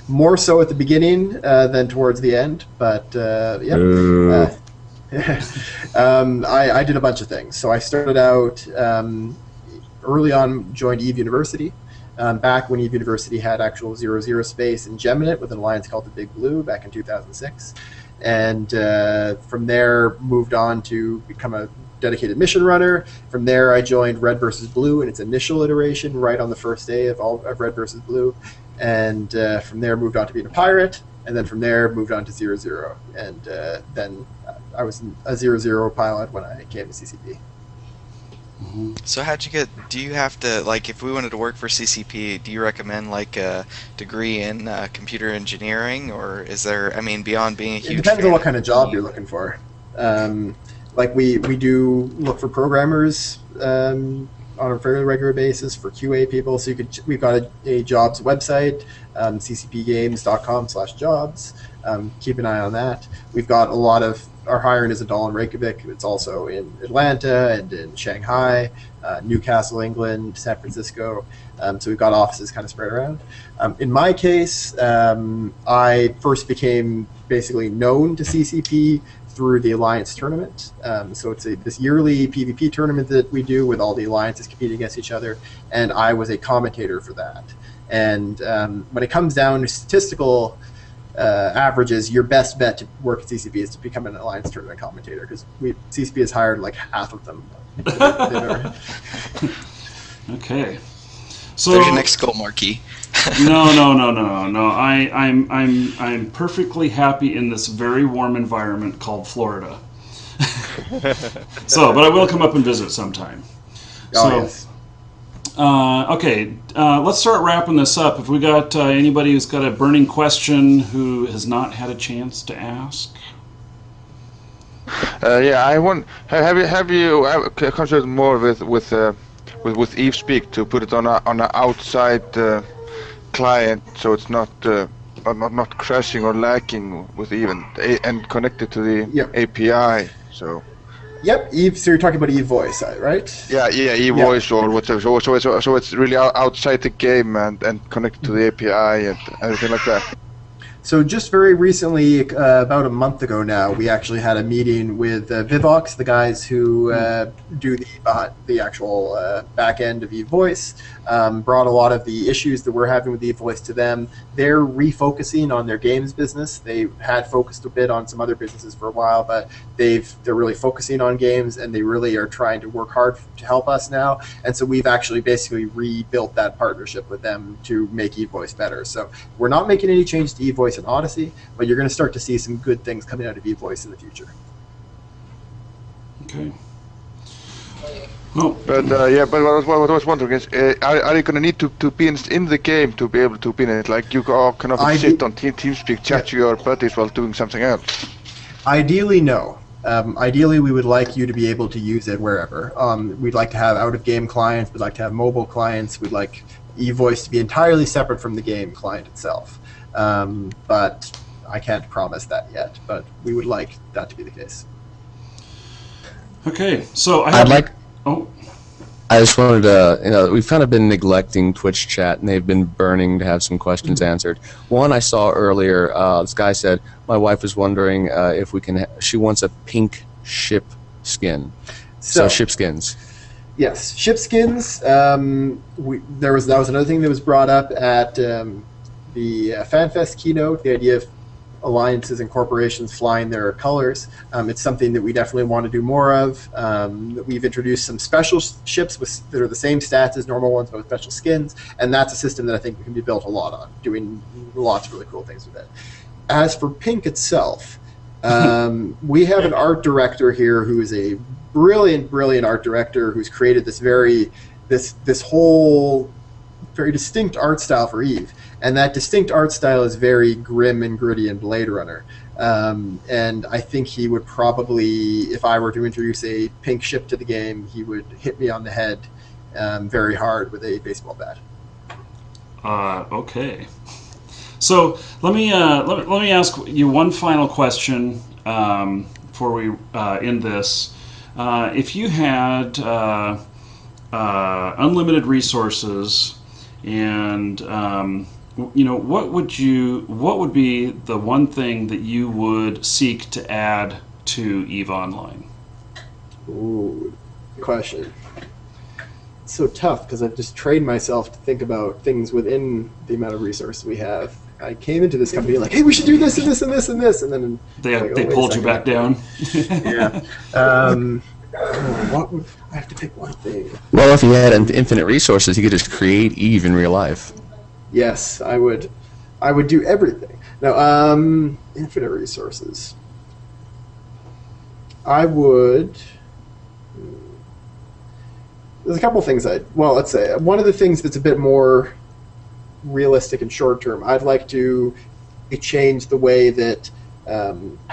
More so at the beginning than towards the end, but yeah. I did a bunch of things. So I started out early on, joined Eve University. Back when Eve University had actual 0-0 space in Geminate with an alliance called the Big Blue back in 2006. And from there, moved on to become a dedicated mission runner. From there, I joined Red versus Blue in its initial iteration right on the first day of Red versus Blue. And from there, moved on to being a pirate. And then from there, moved on to 0-0. And then I was a 0-0 pilot when I came to CCP. So do you have to, if we wanted to work for CCP, do you recommend a degree in computer engineering, or is there, beyond being a huge... It depends on what kind of job you're looking for. We do look for programmers on a fairly regular basis for QA people. So we've got a jobs website, ccpgames.com/jobs. Keep an eye on that. We've got a lot of... Our hiring isn't all in Reykjavik. It's also in Atlanta and in Shanghai, Newcastle, England, San Francisco. So we've got offices kind of spread around. In my case, I first became basically known to CCP through the Alliance tournament. So it's this yearly PvP tournament that we do with all the alliances competing against each other, and I was a commentator for that. And when it comes down to statistical averages, your best bet to work at CCP is to become an Alliance tournament commentator, because CCP has hired half of them. Okay. So there's your next goal, Markee. No. I'm perfectly happy in this very warm environment called Florida. But I will come up and visit sometime. Yes. Okay, let's start wrapping this up. If we got anybody who's got a burning question who has not had a chance to ask. I want. Have you considered more with Eve Speak to put it on an outside client, so it's not crashing or lagging with Eve and connected to the API? So. Yep, Eve. So you're talking about Eve Voice, right? Yeah, Eve Voice or whatever. So it's really outside the game and connected to the API and everything like that. So just very recently, about a month ago now, we actually had a meeting with Vivox, the guys who do the actual back end of eVoice. Brought a lot of the issues that we're having with eVoice to them. They're refocusing on their games business. They had focused a bit on some other businesses for a while, but they're really focusing on games, and they really are trying to work hard to help us now. And so we've actually basically rebuilt that partnership with them to make eVoice better. So we're not making any change to eVoice and Odyssey, but you're going to start to see some good things coming out of eVoice in the future. Okay. Well, but what I was wondering is, are you going to need to be in the game to be able to be in it? Like you can sit on TeamSpeak, chat to your buddies while doing something else. Ideally, no. Ideally, we would like you to be able to use it wherever. We'd like to have out-of-game clients. We'd like to have mobile clients. We'd like eVoice to be entirely separate from the game client itself. But I can't promise that yet. But we would like that to be the case. Okay, so I just wanted to, we've kind of been neglecting Twitch chat, and they've been burning to have some questions answered. One I saw earlier, this guy said, my wife was wondering if we can, she wants a pink ship skin. So ship skins. Yes, ship skins. That was another thing that was brought up at the FanFest keynote, the idea of alliances and corporations flying their colors. It's something that we definitely want to do more of. We've introduced some special ships that are the same stats as normal ones, but with special skins, and that's a system that I think can be built a lot on, doing lots of really cool things with it. As for pink itself, we have an art director here who is a brilliant art director who's created this whole very distinct art style for EVE. And that distinct art style is very grim and gritty and Blade Runner. And I think he would probably, if I were to introduce a pink ship to the game, he would hit me on the head very hard with a baseball bat. Okay. So let me ask you one final question before we end this. If you had unlimited resources and what would be the one thing that you would seek to add to EVE Online? Ooh, good question. It's so tough because I've just trained myself to think about things within the amount of resources we have. I came into this company like, hey, we should do this and this and this and this, and then they pulled you back down. Yeah. What would I have to pick one thing? Well, if you had infinite resources, you could just create EVE in real life. Yes, I would do everything. Now, infinite resources. I would. There's a couple things let's say one of the things that's a bit more realistic and short term. I'd like to change the way that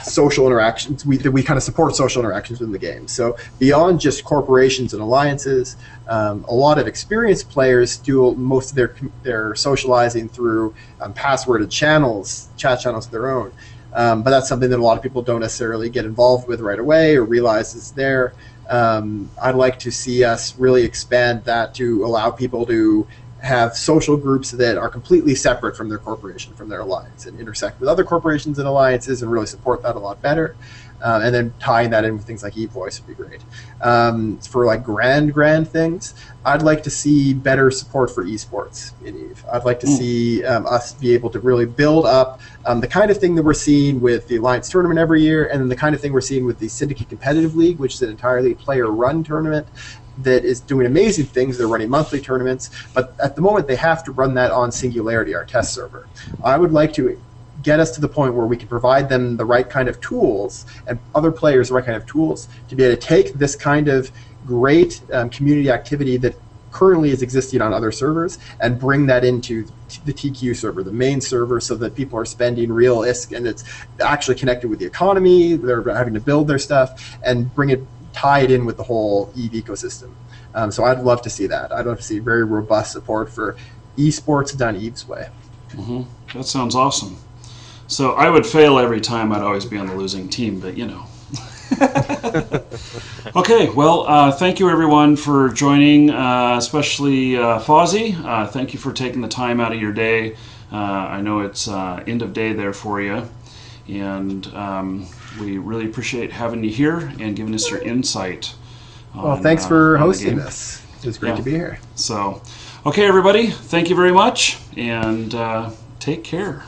social interactions, we kind of support social interactions in the game. So beyond just corporations and alliances, a lot of experienced players do most of their socializing through passworded channels, chat channels of their own. But that's something that a lot of people don't necessarily get involved with right away or realize is there. I'd like to see us really expand that to allow people to have social groups that are completely separate from their corporation, from their alliance, and intersect with other corporations and alliances and really support that a lot better. And then tying that in with things like eVoice would be great. For like grand things, I'd like to see better support for esports in EVE. I'd like to see us be able to really build up the kind of thing that we're seeing with the Alliance tournament every year, and then the kind of thing we're seeing with the Syndicate Competitive League, which is an entirely player-run tournament that is doing amazing things. They're running monthly tournaments, but at the moment they have to run that on Singularity, our test server. I would like to get us to the point where we can provide them the right kind of tools and other players the right kind of tools to be able to take this kind of great community activity that currently is existing on other servers and bring that into the TQ server, the main server, so that people are spending real ISK and it's actually connected with the economy. They're having to build their stuff and tie it in with the whole EVE ecosystem. So I'd love to see that. I'd love to see very robust support for esports done EVE's way. Mm-hmm. That sounds awesome. So I would fail every time. I'd always be on the losing team, but you know. Okay, well, thank you everyone for joining, especially Fozzie. Thank you for taking the time out of your day. I know it's end of day there for you, and we really appreciate having you here and giving us your insight. Well, thanks for hosting this. It was great to be here. So, okay, everybody, thank you very much, and take care.